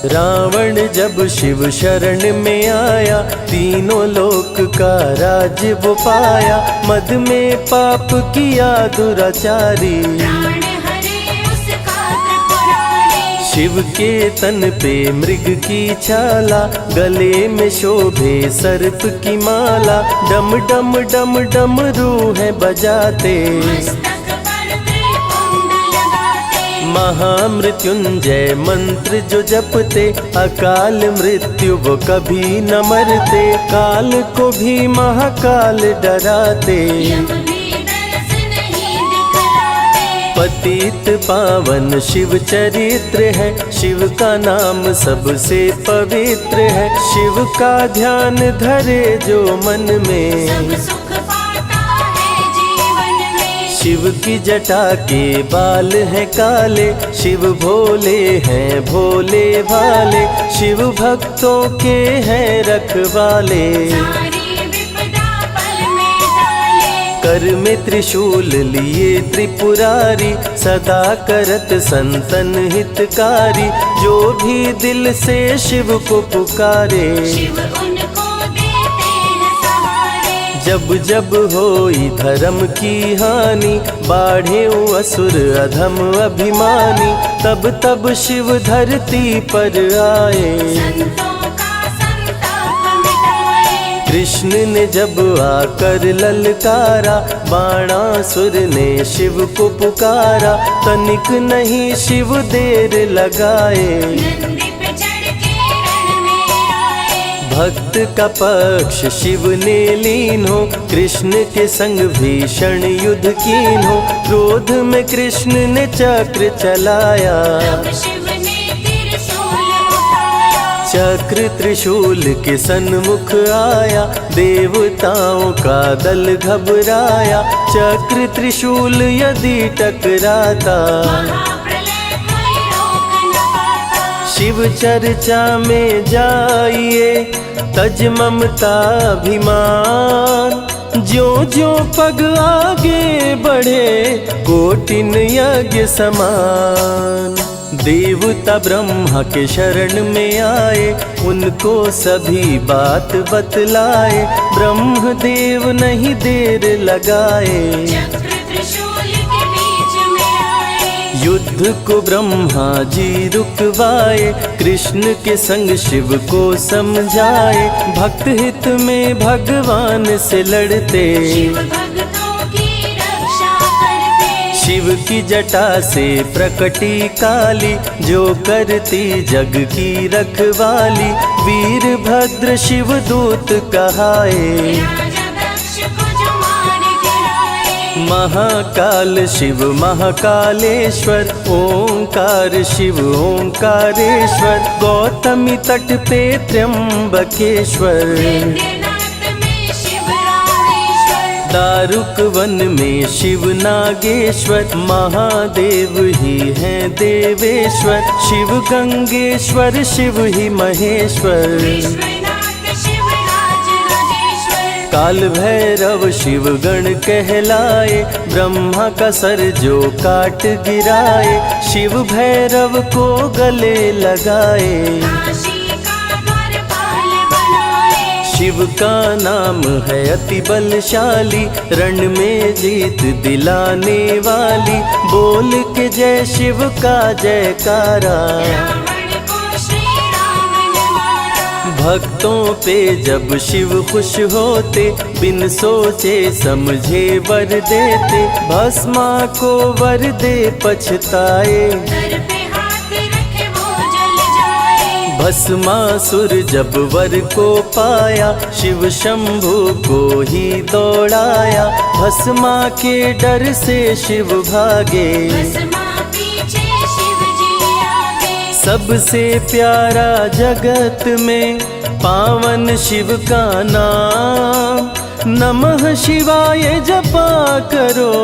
रावण जब शिव शरण में आया, तीनों लोक का राज वो पाया, मद में पाप किया दुराचारी। प्राण हरे उसका त्रिपुरारी। शिव के तन पे मृग की छाला, गले में शोभे सर्प की माला, डम डम डम डम रूह बजाते। मस्तक पर त्रिपुंड लगाते। महामृत्युंजय मंत्र जो जपते, अकाल मृत्यु वो कभी न मरते। काल को भी महाकाल डराते, यम भी दरस नहीं दिखलाते। पतित पावन शिव चरित्र है, शिव का नाम सबसे पवित्र है। शिव का ध्यान धरे जो मन में, सब सुख पाता है जीवन में। शिव की जटा के बाल हैं काले, शिव भोले हैं भोले भाले। शिव भक्तों के हैं रखवाले, सारी विपदा पल में टाले। कर में त्रिशूल लिए त्रिपुरारी, सदा करत संतन हितकारी। जो भी दिल से शिव को पुकारे, शिव उनको देते हैं सहारे। जब जब होई धर्म की हानि, बाढ़े असुर अधम अभिमानी। तब तब शिव धरती पर आए, संतों का संताप मिटाए। कृष्ण ने जब आकर ललकारा, बाणासुर ने शिव को पुकारा। तनिक नहीं शिव देर लगाए, नंदी पे चढ़ के रण में आए। भक्त का पक्ष शिव ने लीन हो, कृष्ण के संग भीषण युद्ध कीन हो। क्रोध में कृष्ण ने चक्र चलाया, तब शिव ने त्रिशूल उठाया। चक्र त्रिशूल के सन्मुख आया, देवताओं का दल घबराया। चक्र त्रिशूल यदि टकराता, महाप्रलय कोई रोक न पाता। शिव चर्चा में जाइए, तज ममता अभिमान। ज्यों ज्यों पग आगे बढ़े, कोटिन यज्ञ समान। देवता ब्रह्मा के शरण में आए, उनको सभी बात बतलाए। ब्रह्मदेव नहीं देर लगाए, चक्र त्रिशूल के बीच में आए। युद्ध को ब्रह्मा जी रुकवाए। कृष्ण के संग शिव को समझाए, भक्त हित में भगवान से लड़ते। शिव भक्तों की रक्षा करते। शिव की जटा से प्रकटी काली, जो करती जग की रखवाली। वीरभद्र शिव दूत कहाए, राजा दक्ष को जो मार गिराए। महाकाल शिव महाकालेश्वर। ओंकार शिव ओंकारेश्वर, गौतमी तट पे त्र्यंबकेश्वर। वैद्यनाथ में शिव रामेश्वर। दारुक वन में शिव नागेश्वर। महादेव ही हैं देवेश्वर। शिव गंगेश्वर शिव ही महेश्वर। विश्वनाथ शिव राजराजेश्वर। काल भैरव शिव गण कहलाए, ब्रह्मा का सर जो काट गिराए। शिव भैरव को गले लगाए, काशी का द्वारपाल बनाए। शिव का नाम है अति बलशाली, रण में जीत दिलाने वाली। बोल के जय शिव का जयकारा, रावण को श्री राम ने मारा। भक्तों पे जब शिव खुश होते, बिन सोचे समझे वर देते। भस्मा को वर दे पछताए, सर पे हाथ रखे वो जल जाए। भस्मासुर जब वर को पाया, शिव शंभु को ही दौड़ाया। भस्मा के डर से शिव भागे, भस्मा पीछे शिव जी आगे। सबसे प्यारा जगत में पावन शिव का नाम। नमः शिवाय जपा करो,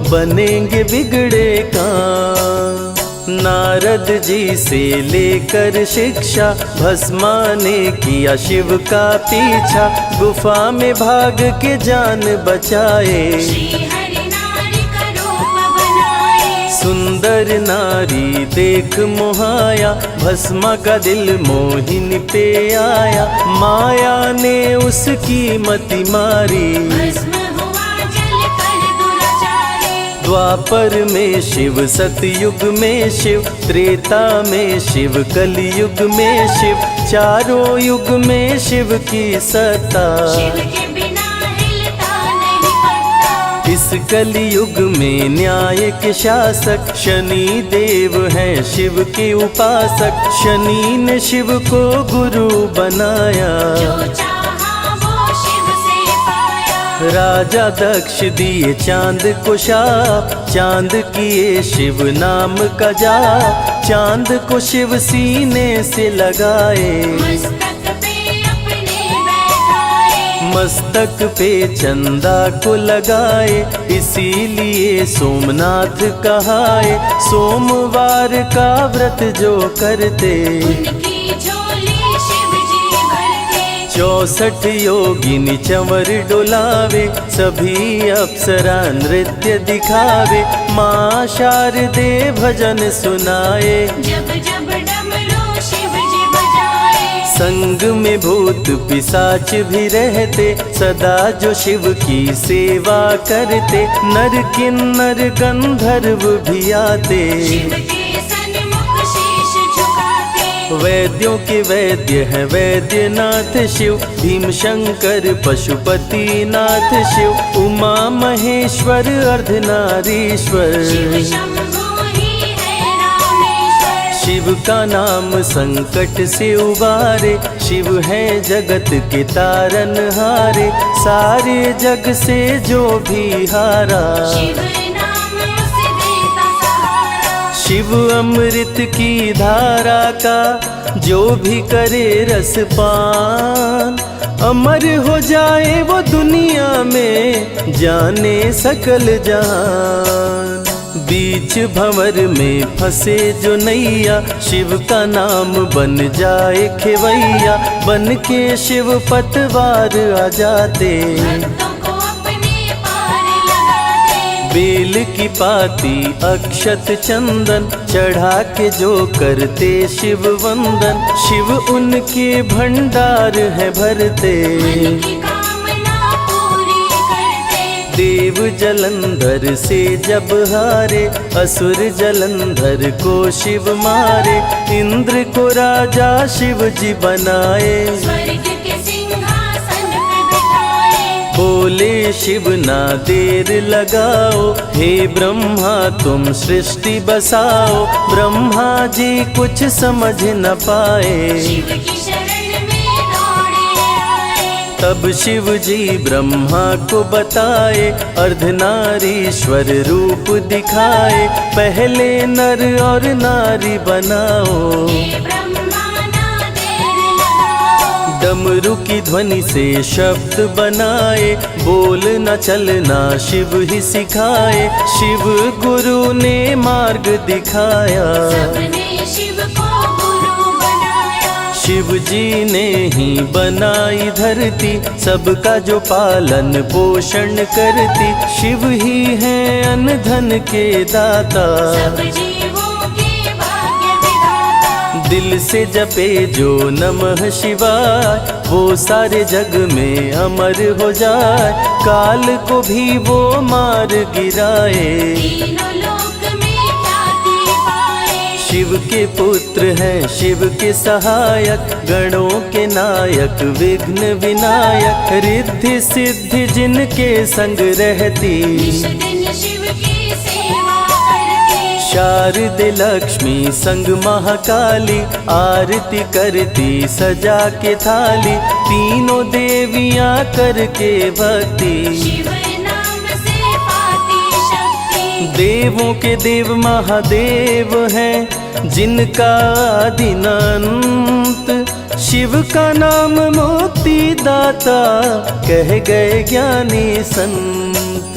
बनेंगे बिगड़े काम। नारद जी से लेकर शिक्षा, भस्मा ने किया शिव का पीछा। गुफा में भाग के जान बचाए, श्री हरि नारी का रूप बनाए। सुंदर नारी देख मोहाया, भस्मा का दिल मोहिनी पे आया। माया ने उसकी मति मारी, भस्म हुआ जल कर दुराचारी। द्वापर में शिव सतयुग में शिव, त्रेता में शिव कलयुग में शिव। चारों युग में शिव की सत्ता, शिव के बिना हिलता नहीं पत्ता। इस कलयुग में न्याय के शासक शनि देव हैं शिव के उपासक। शनि ने शिव को गुरु बनाया, जो चाहा वो शिव से पाया। राजा दक्ष दिए चांद को शाप, चांद किए शिव नाम का जाप। चांद को शिव सीने से लगाए, मस्तक पे अपने बैठाए। मस्तक पे चंदा को लगाए, इसीलिए सोमनाथ कहाए। सोमवार का व्रत जो करते, उनकी झोली शिव जी भरते। 64 योगिनी चंवर डोलावे, सभी अप्सरा नृत्य दिखावे। माँ शारदे भजन सुनाए, जब जब डमरू शिव जी बजाए। संग में भूत पिशाच भी रहते, सदा जो शिव की सेवा करते। नर किन्नर गंधर्व भी आते, शिव के सन्मुख शीश झुकाते। वैद्यों के वैद्य है वैद्यनाथ शिव। भीम शंकर पशुपति नाथ शिव। उमा महेश्वर अर्धनारीश्वर, शिव शंभु ही है रामेश्वर। शिव का नाम संकट से उबारे, शिव है जगत के तारनहारे। सारे जग से जो भी हारा, शिव नाम उसे देता सहारा। शिव अमृत की धारा का जो भी करे रसपान, अमर हो जाए वो दुनिया में जाने सकल जहान। बीच भंवर में फंसे जो नैया, शिव का नाम बन जाए खेवैया। बन के शिव पतवार आ जाते, भक्तों को अपने पार लगाते। बेल की पाती अक्षत चंदन चढ़ा के जो करते शिव वंदन। शिव उनके भंडार है भरते, मन की कामना पूरी करते। देव जलंधर से जब हारे, असुर जलंधर को शिव मारे। इंद्र को राजा शिव जी बनाए, स्वर्ग के सिंहासन पे बिठाए। बोले शिव ना देर लगाओ, हे ब्रह्मा तुम सृष्टि बसाओ। ब्रह्मा जी कुछ समझ न पाए, शिव की शरण में दौड़े आए। तब शिव जी ब्रह्मा को बताए, अर्धनारीश्वर रूप दिखाए। पहले नर और नारी बनाओ, हे ब्रह्मा ना देर लगाओ। डमरू की ध्वनि से शब्द बनाए, बोलना चलना शिव ही सिखाए। शिव गुरु ने मार्ग दिखाया, सबने शिव को गुरु बनाया। शिव जी ने ही बनाई धरती, सबका जो पालन पोषण करती। शिव ही है अन्न धन के दाता, सब जीवों के भाग्य विधाता। दिल से जपे जो नमः शिवाय, वो सारे जग में अमर हो जाए। काल को भी वो मार गिराए, तीनों लोक में ख्याति पाए। शिव के पुत्र हैं शिव के सहायक, गणों के नायक विघ्न विनायक। रिद्धि सिद्धि जिनके संग रहती, निश दिन शिव की सेवा करते। शारदे लक्ष्मी संग महाकाली, आरती करती सजा के थाली। तीनों देवियां करके भक्ति, शिव नाम से पाती शक्ति। देवों के देव महादेव हैं, जिनका आदिनांत। शिव का नाम मुक्ति दाता, कह गए ज्ञानी संत।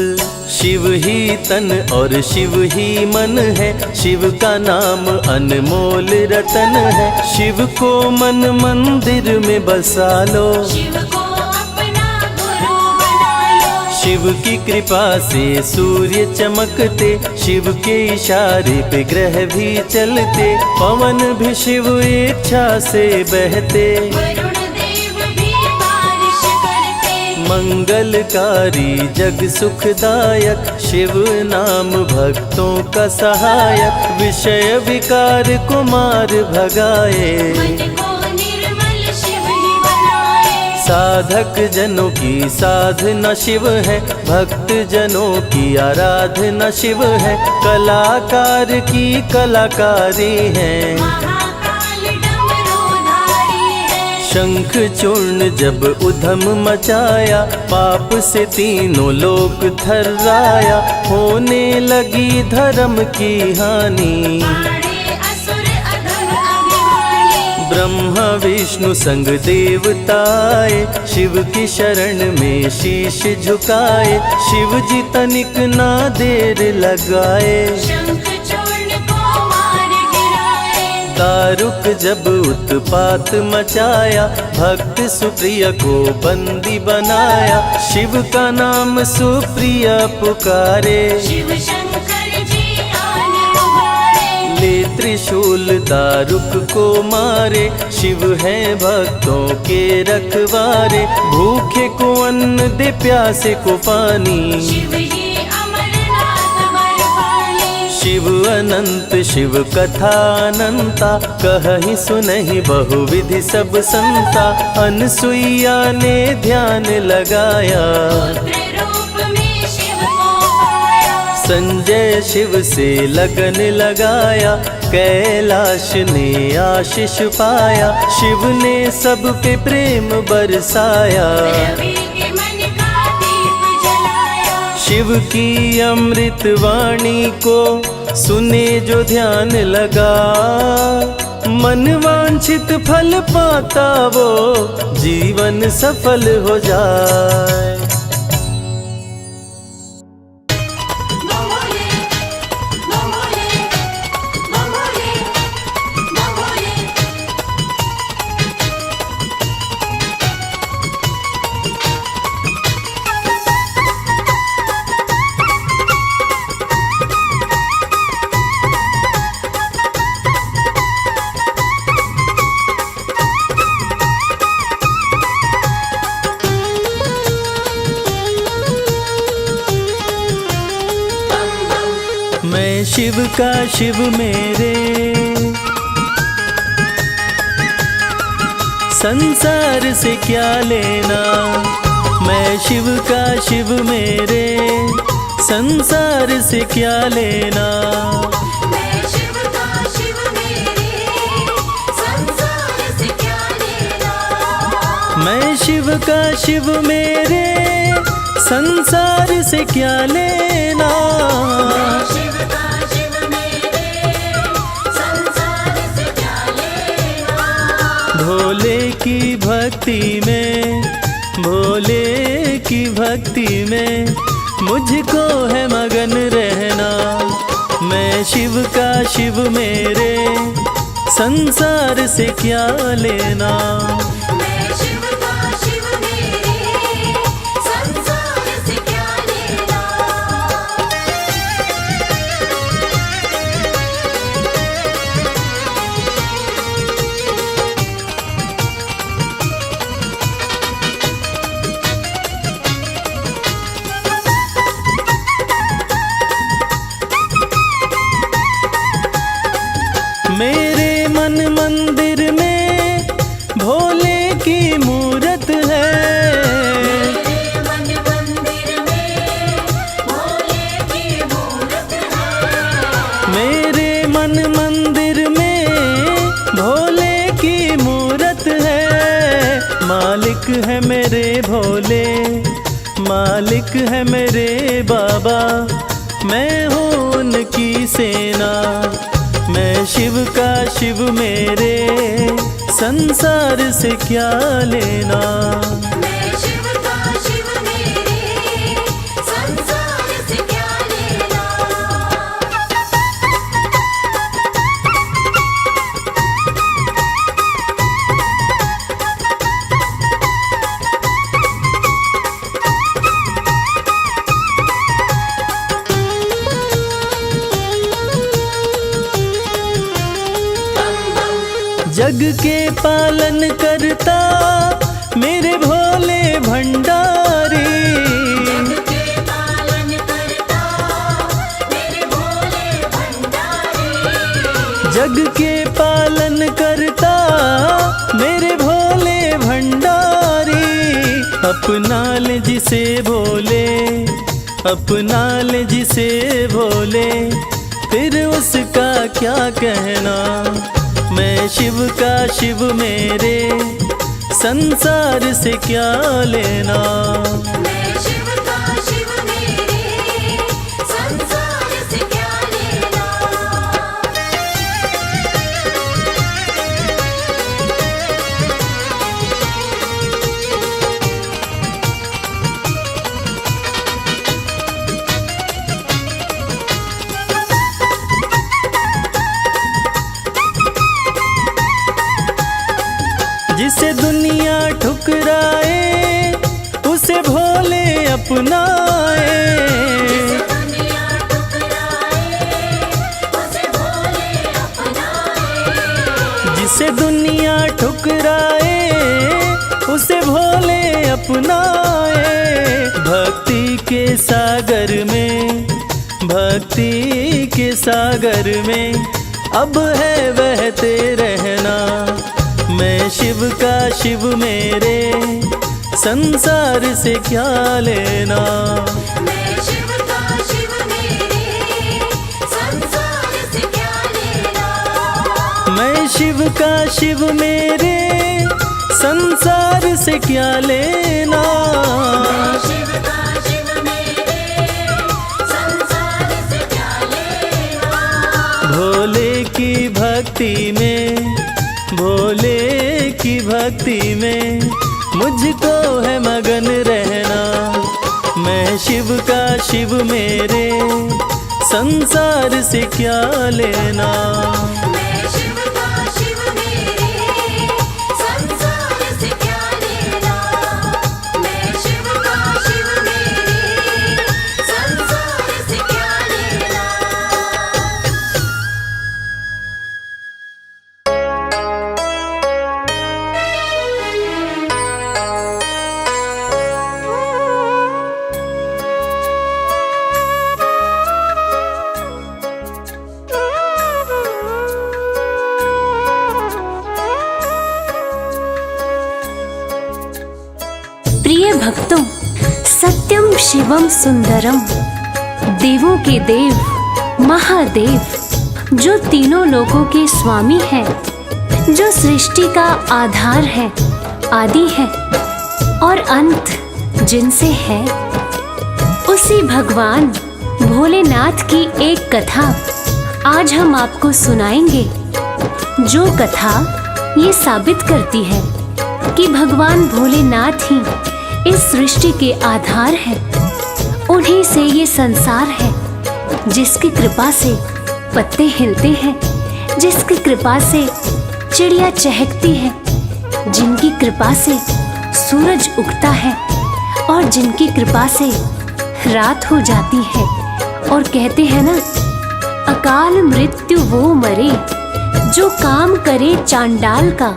शिव ही तन और शिव ही मन है, शिव का नाम अनमोल रतन है। शिव को मन मंदिर में बसा लो, शिव को अपना गुरु बना लो। शिव की कृपा से सूर्य चमकते, शिव के इशारे पे ग्रह भी चलते। पवन भी शिव इच्छा से बहते, वरुण देव भी बारिश करते। मंगलकारी जग सुखदायक, शिव नाम भक्तों का सहायक। विषय विकार को मार भगाए, मन को निर्मल शिव ही बनाए। साधक जनों की साधना शिव है, भक्त जनों की आराधना शिव है, कलाकार की कलाकारी है। महाकाल डमरूधारी है। शंख चूर्ण जब उधम मचाया, पाप से तीनों लोक थर्राया, होने लगी धर्म की हानि। बाड़े असुर अधम अभिमानी। ब्रह्मा विष्णु संग देवताए, शिव की शरण में शीश झुकाए, शिव जी तनिक ना देर लगाए। शंख चूर्ण को मार गिराए। दारुक जब उत्पात मचाया, भक्त सुप्रिया को बंदी बनाया, शिव का नाम सुप्रिया पुकारे। शिव शंकर जी आन उबारे। ले त्रिशूल दारुक को मारे, शिव है भक्तों के रखवारे, भूखे को अन्न दे प्यासे को पानी। शिव ही अमरनाथ बरपाली। शिव अनंत शिव कथा अनंता, कहहि सुनहि बहुविधि सब संता, अनसुईया ने ध्यान लगाया। पुत्र रूप में शिव को पाया। संजय शिव से लगन लगाया, कैलाश ने आशीष पाया, शिव ने सब पे प्रेम बरसाया। रवि के मन का दीप जलाया। शिव की अमृत वाणी को सुने जो ध्यान लगा, मन वांछित फल पाता वो जीवन सफल हो जाए। बम भोले, बम भोले, बम भोले, बम भोले। मैं शिव का शिव मेरे, संसार से क्या लेना। मैं शिव का शिव मेरे, संसार से क्या लेना। मैं शिव का शिव मेरे, संसार से क्या लेना। मैं शिव का शिव मेरे, संसार से क्या लेना। शिव का शिव मेरे, संसार से क्या लेना। भोले की भक्ति में, भोले की भक्ति में मुझको है मगन रहना। मैं शिव का शिव मेरे, संसार से क्या लेना। मैं शिव का शिव मेरे, संसार से क्या लेना। मेरे मन मंदिर में भोले की मूरत है। मेरे मन मंदिर में भोले की मूरत है। मेरे मन मंदिर में भोले की मूरत है। मालिक है मेरे भोले, मालिक है मेरे बाबा, मैं हूँ उनकी सेना। मैं शिव का शिव मेरे, संसार से क्या लेना। मैं शिव का शिव मेरे, संसार से क्या लेना। जग के पालन करता मेरे भोले भंडारी। जग के पालन करता मेरे भोले भंडारी। जग के पालन करता मेरे भोले भंडारी। अपना ले जिसे भोले, अपना ले जिसे भोले, फिर उसका क्या कहना। मैं शिव का शिव मेरे, संसार से क्या लेना। मैं शिव का शिव मेरे, संसार से क्या लेना। जिसे दुनिया ठुकराए उसे भोले अपनाए। दुनिया ठुकराए, उसे भोले अपनाए। जिसे दुनिया ठुकराए उसे भोले अपनाए। भक्ति के सागर में, भक्ति के सागर में अब है बहते रहना। मैं शिव का शिव मेरे, संसार से क्या लेना। मैं शिव का शिव मेरे, संसार से क्या लेना। मैं शिव का शिव मेरे, संसार से क्या लेना। मैं शिव का शिव मेरे, संसार से क्या लेना। भोले की भक्ति में, भोले की भक्ति में मुझको है मगन रहना। मैं शिव का शिव मेरे, संसार से क्या लेना। मैं शिव का शिव मेरे, संसार से क्या लेना। मैं शिव का शिव मेरे, संसार से क्या लेना। प्रिय भक्तों, सत्यम शिवम सुंदरम, देवों के देव महादेव, जो तीनों लोकों के स्वामी हैं, जो सृष्टि का आधार है, आदि है और अंत जिनसे है, उसी भगवान भोलेनाथ की एक कथा आज हम आपको सुनाएंगे। जो कथा ये साबित करती है कि भगवान भोलेनाथ ही इस सृष्टि के आधार है। उन्हीं से ये संसार है, जिसकी कृपा से पत्ते हिलते हैं, जिसकी कृपा से चिड़िया चहकती है, जिनकी कृपा से सूरज उगता है और जिनकी कृपा से रात हो जाती है। और कहते हैं ना, अकाल मृत्यु वो मरे जो काम करे चांडाल का,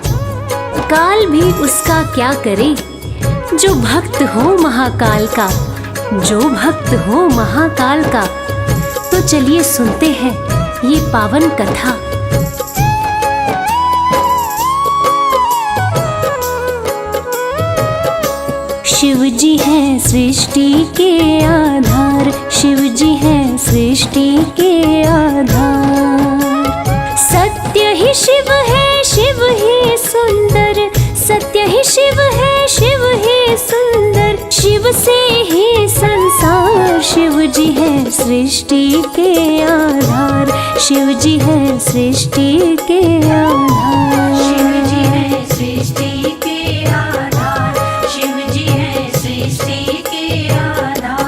काल भी उसका क्या करे जो भक्त हो महाकाल का, जो भक्त हो महाकाल का। तो चलिए सुनते हैं ये पावन कथा। शिव जी हैं सृष्टि के आधार, शिव जी हैं सृष्टि के आधार। सत्य ही शिव है, शिव ही सुंदर, सत्य ही शिव है, शिव ही सुंदर। शिव से ही संसार, शिव जी हैं सृष्टि के आधार, शिव जी हैं सृष्टि के आधार। शिव जी है सृष्टि के आधार, शिव जी है सृष्टि के आधार।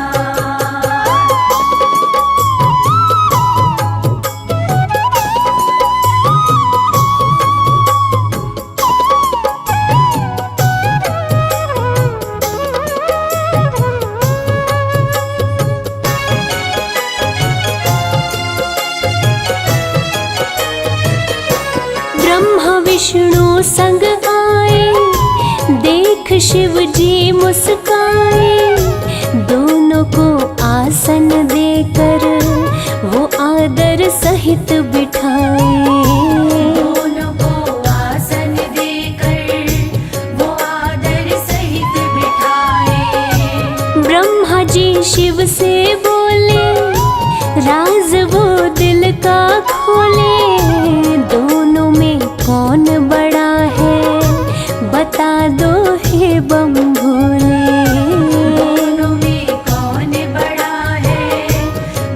ब्रह्मा विष्णु संग आए, देख शिव जी मुस्काए। दोनों को आसन देकर वो आदर सहित बिठाए। दोनों को आसन देकर वो आदर सहित बिठाए। राज वो दिल का खोले, दोनों में कौन बड़ा है बता दो हे बम भोले। दोनों में कौन बड़ा है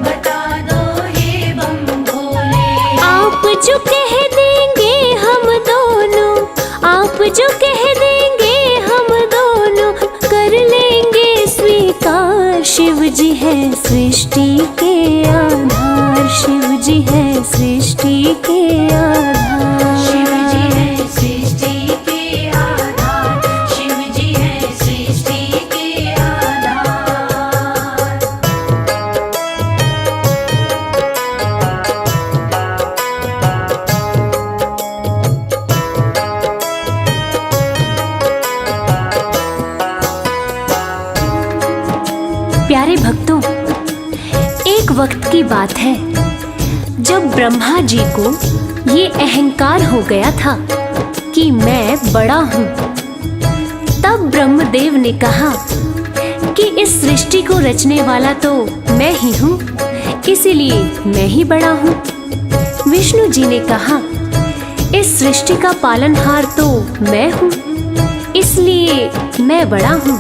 बता दो हे बम भोले। आप जो कह देंगे हम दोनों, आप जो कह देंगे हम दोनों कर लेंगे स्वीकार। शिव जी है सृष्टि के आधार, शिव जी है सृष्टि के आधार। शिव जी है सृष्टि के आधार, शिव जी है सृष्टि के आधार। प्यारे भक्तों, एक वक्त की बात है जब ब्रह्मा जी को ये अहंकार हो गया था कि मैं बड़ा हूँ। तब ब्रह्मदेव ने कहा कि इस सृष्टि को रचने वाला तो मैं ही हूँ, इसीलिए मैं ही बड़ा हूँ। विष्णु जी ने कहा इस सृष्टि का पालनहार तो मैं हूँ, इसलिए मैं बड़ा हूँ।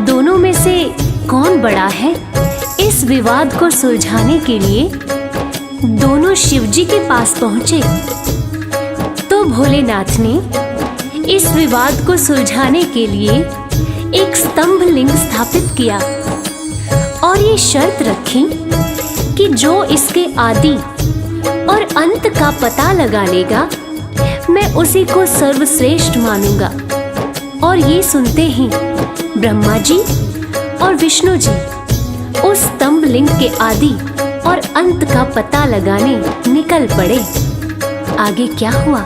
दोनों में से कौन बड़ा है, इस विवाद को सुलझाने के लिए दोनों शिव जी के पास पहुंचे। तो भोलेनाथ ने इस विवाद को सुलझाने के लिए एक स्तंभ लिंग स्थापित किया और ये शर्त रखी कि जो इसके आदि और अंत का पता लगा लेगा मैं उसी को सर्वश्रेष्ठ मानूंगा। और ये सुनते ही ब्रह्मा जी और विष्णु जी उस स्तंभ लिंग के आदि और अंत का पता लगाने निकल पड़े। आगे क्या हुआ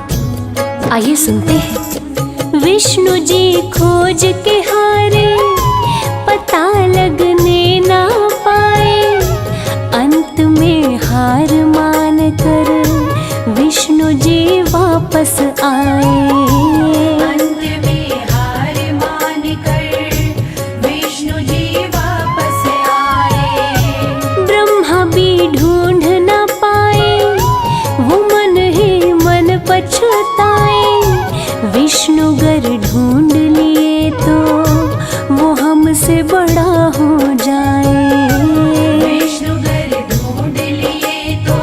आइए सुनते हैं। विष्णु जी खोज के हारे पता लगने ना पाए, अंत में हार मान कर विष्णु जी वापस आए। अंत में हार मान कर विष्णु जी वापस आए। ब्रह्मा भी ढूंढ ना पाए, वो मन ही मन पछताए। विष्णु गर ढूंढ लिए तो वो हमसे बड़ा हो जाए। विष्णु गर ढूंढ लिए तो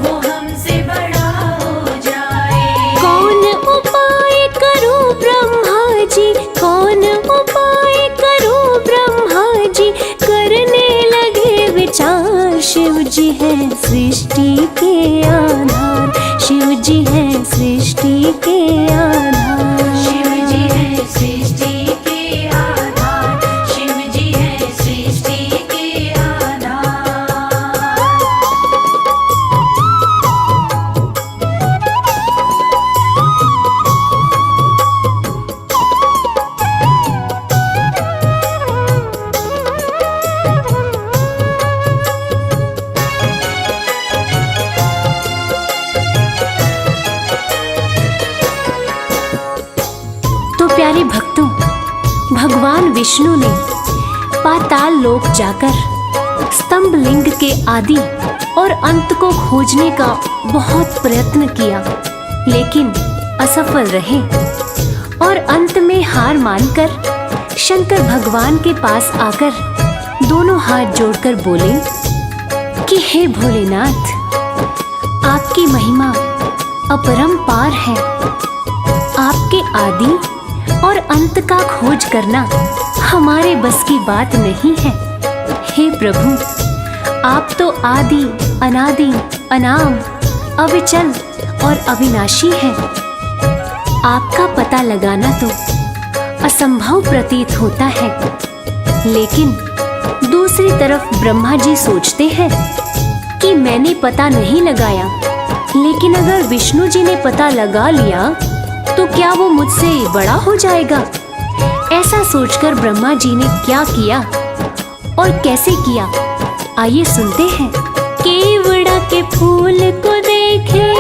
वो हमसे बड़ा हो जाए। कौन उपाय करूं ब्रह्मा जी, कौन उपाय करूं ब्रह्मा जी, करने लगे विचार। शिव जी है सृष्टि के आधार, शिव जी है सृष्टि के आधार। शिव जी है सृष्टि के आधार, शिव जी है सृष्टि के आधार। तो प्यारे भक्तों, भगवान विष्णु ने पाताल लोक जाकर स्तंभ लिंग के आदि और अंत को खोजने का बहुत प्रयत्न किया, लेकिन असफल रहे और अंत में हार मानकर शंकर भगवान के पास आकर दोनों हाथ जोड़कर बोले कि हे भोलेनाथ, आपकी महिमा अपरंपार है। आपके आदि और अंत का खोज करना हमारे बस की बात नहीं है। हे प्रभु, आप तो आदि अनादि अनाम अविचल और अविनाशी हैं। आपका पता लगाना तो असंभव प्रतीत होता है, लेकिन दूसरी तरफ ब्रह्मा जी सोचते हैं कि मैंने पता नहीं लगाया, लेकिन अगर विष्णु जी ने पता लगा लिया तो क्या वो मुझसे बड़ा हो जाएगा। ऐसा सोचकर ब्रह्मा जी ने क्या किया और कैसे किया, आइए सुनते हैं। केवड़ा के फूल को देखे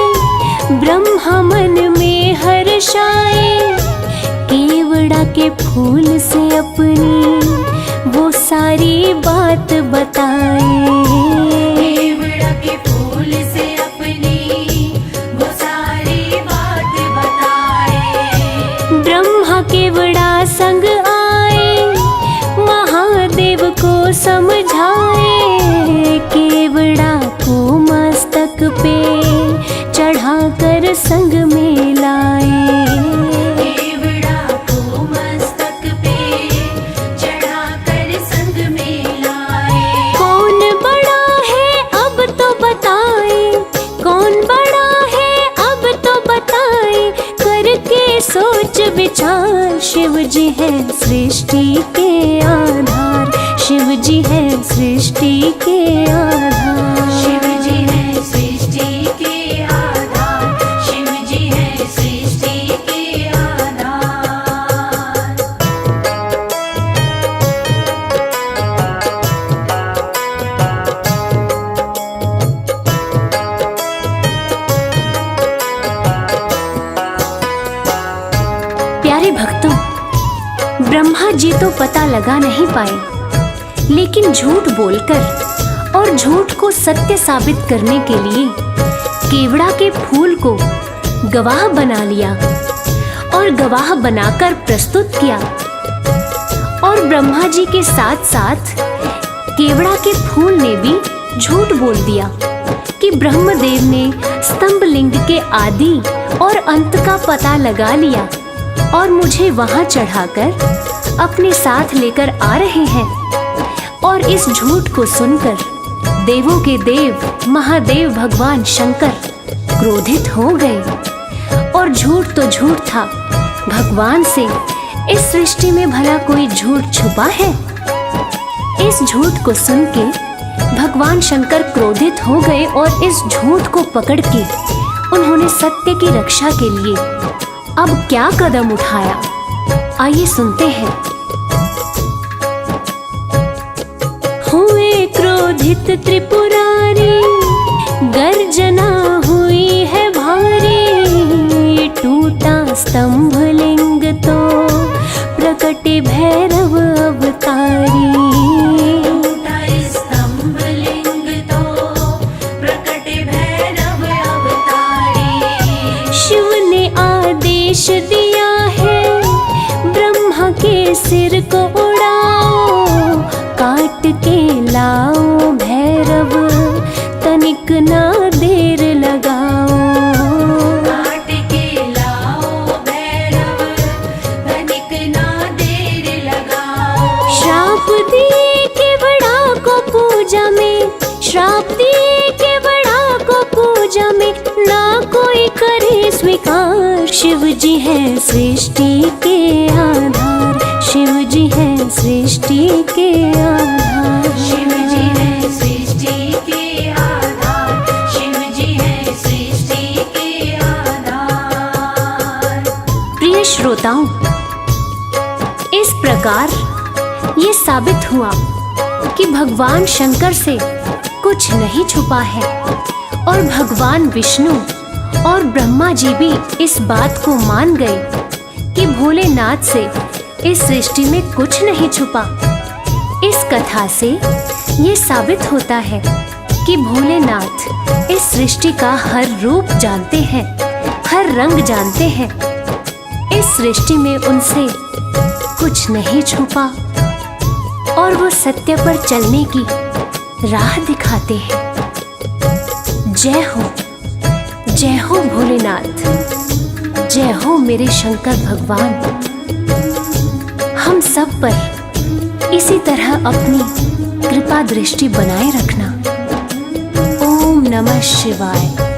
ब्रह्मा मन में हर्षाए, केवड़ा के फूल से अपनी वो सारी बात बताए। जी हैं सृष्टि के आधार, शिव जी हैं सृष्टि के आधार। शिव जी है सृष्टि के आधार, शिव जी है सृष्टि के आधार। प्यारे भक्तों, ब्रह्मा जी तो पता लगा नहीं पाए, लेकिन झूठ बोलकर और झूठ को सत्य साबित करने के लिए केवड़ा के फूल को गवाह बना लिया और गवाह बनाकर प्रस्तुत किया। और ब्रह्मा जी के साथ साथ केवड़ा के फूल ने भी झूठ बोल दिया कि ब्रह्मदेव ने स्तंभ लिंग के आदि और अंत का पता लगा लिया और मुझे वहां चढ़ाकर अपने साथ लेकर आ रहे हैं। और इस झूठ को सुनकर देवों के देव महादेव भगवान शंकर क्रोधित हो गए। और झूठ तो झूठ था, भगवान से इस सृष्टि में भला कोई झूठ छुपा है? इस झूठ को सुन के भगवान शंकर क्रोधित हो गए और इस झूठ को पकड़ के उन्होंने सत्य की रक्षा के लिए अब क्या कदम उठाया, आइए सुनते हैं। हुए क्रोधित त्रिपुरारी, गर्जना हुई है भारी, टूटा स्तंभ लिंग तो प्रकटे भैरव अवतारी। टूटा स्तंभ लिंग तो प्रकटे भैरव अवतारी। शिव ने आदेश दिया है ब्रह्मा के सिर को उड़ाओ, काट के लाओ भैरव तनिक ना देर लगाओ। काट के लाओ भैरव तनिक ना देर लगाओ। श्राप दिए केवड़ा को पूजा में, श्राप दिए केवड़ा को पूजा में, ना कोई करे स्वीकार। शिव जी हैं सृष्टि के आधार, शिव जी हैं सृष्टि के आधार। शिव जी है सृष्टि के आधार, शिव जी है सृष्टि के आधार। प्रिय श्रोताओं, इस प्रकार ये साबित हुआ कि भगवान शंकर से कुछ नहीं छुपा है और भगवान विष्णु और ब्रह्मा जी भी इस बात को मान गए कि भोलेनाथ से इस सृष्टि में कुछ नहीं छुपा। इस कथा से ये साबित होता है कि भोलेनाथ इस सृष्टि का हर रूप जानते हैं, हर रंग जानते हैं। इस सृष्टि में उनसे कुछ नहीं छुपा और वो सत्य पर चलने की राह दिखाते हैं। जय हो भोलेनाथ, जय हो मेरे शंकर भगवान। हम सब पर इसी तरह अपनी कृपा दृष्टि बनाए रखना। ओम नमः शिवाय।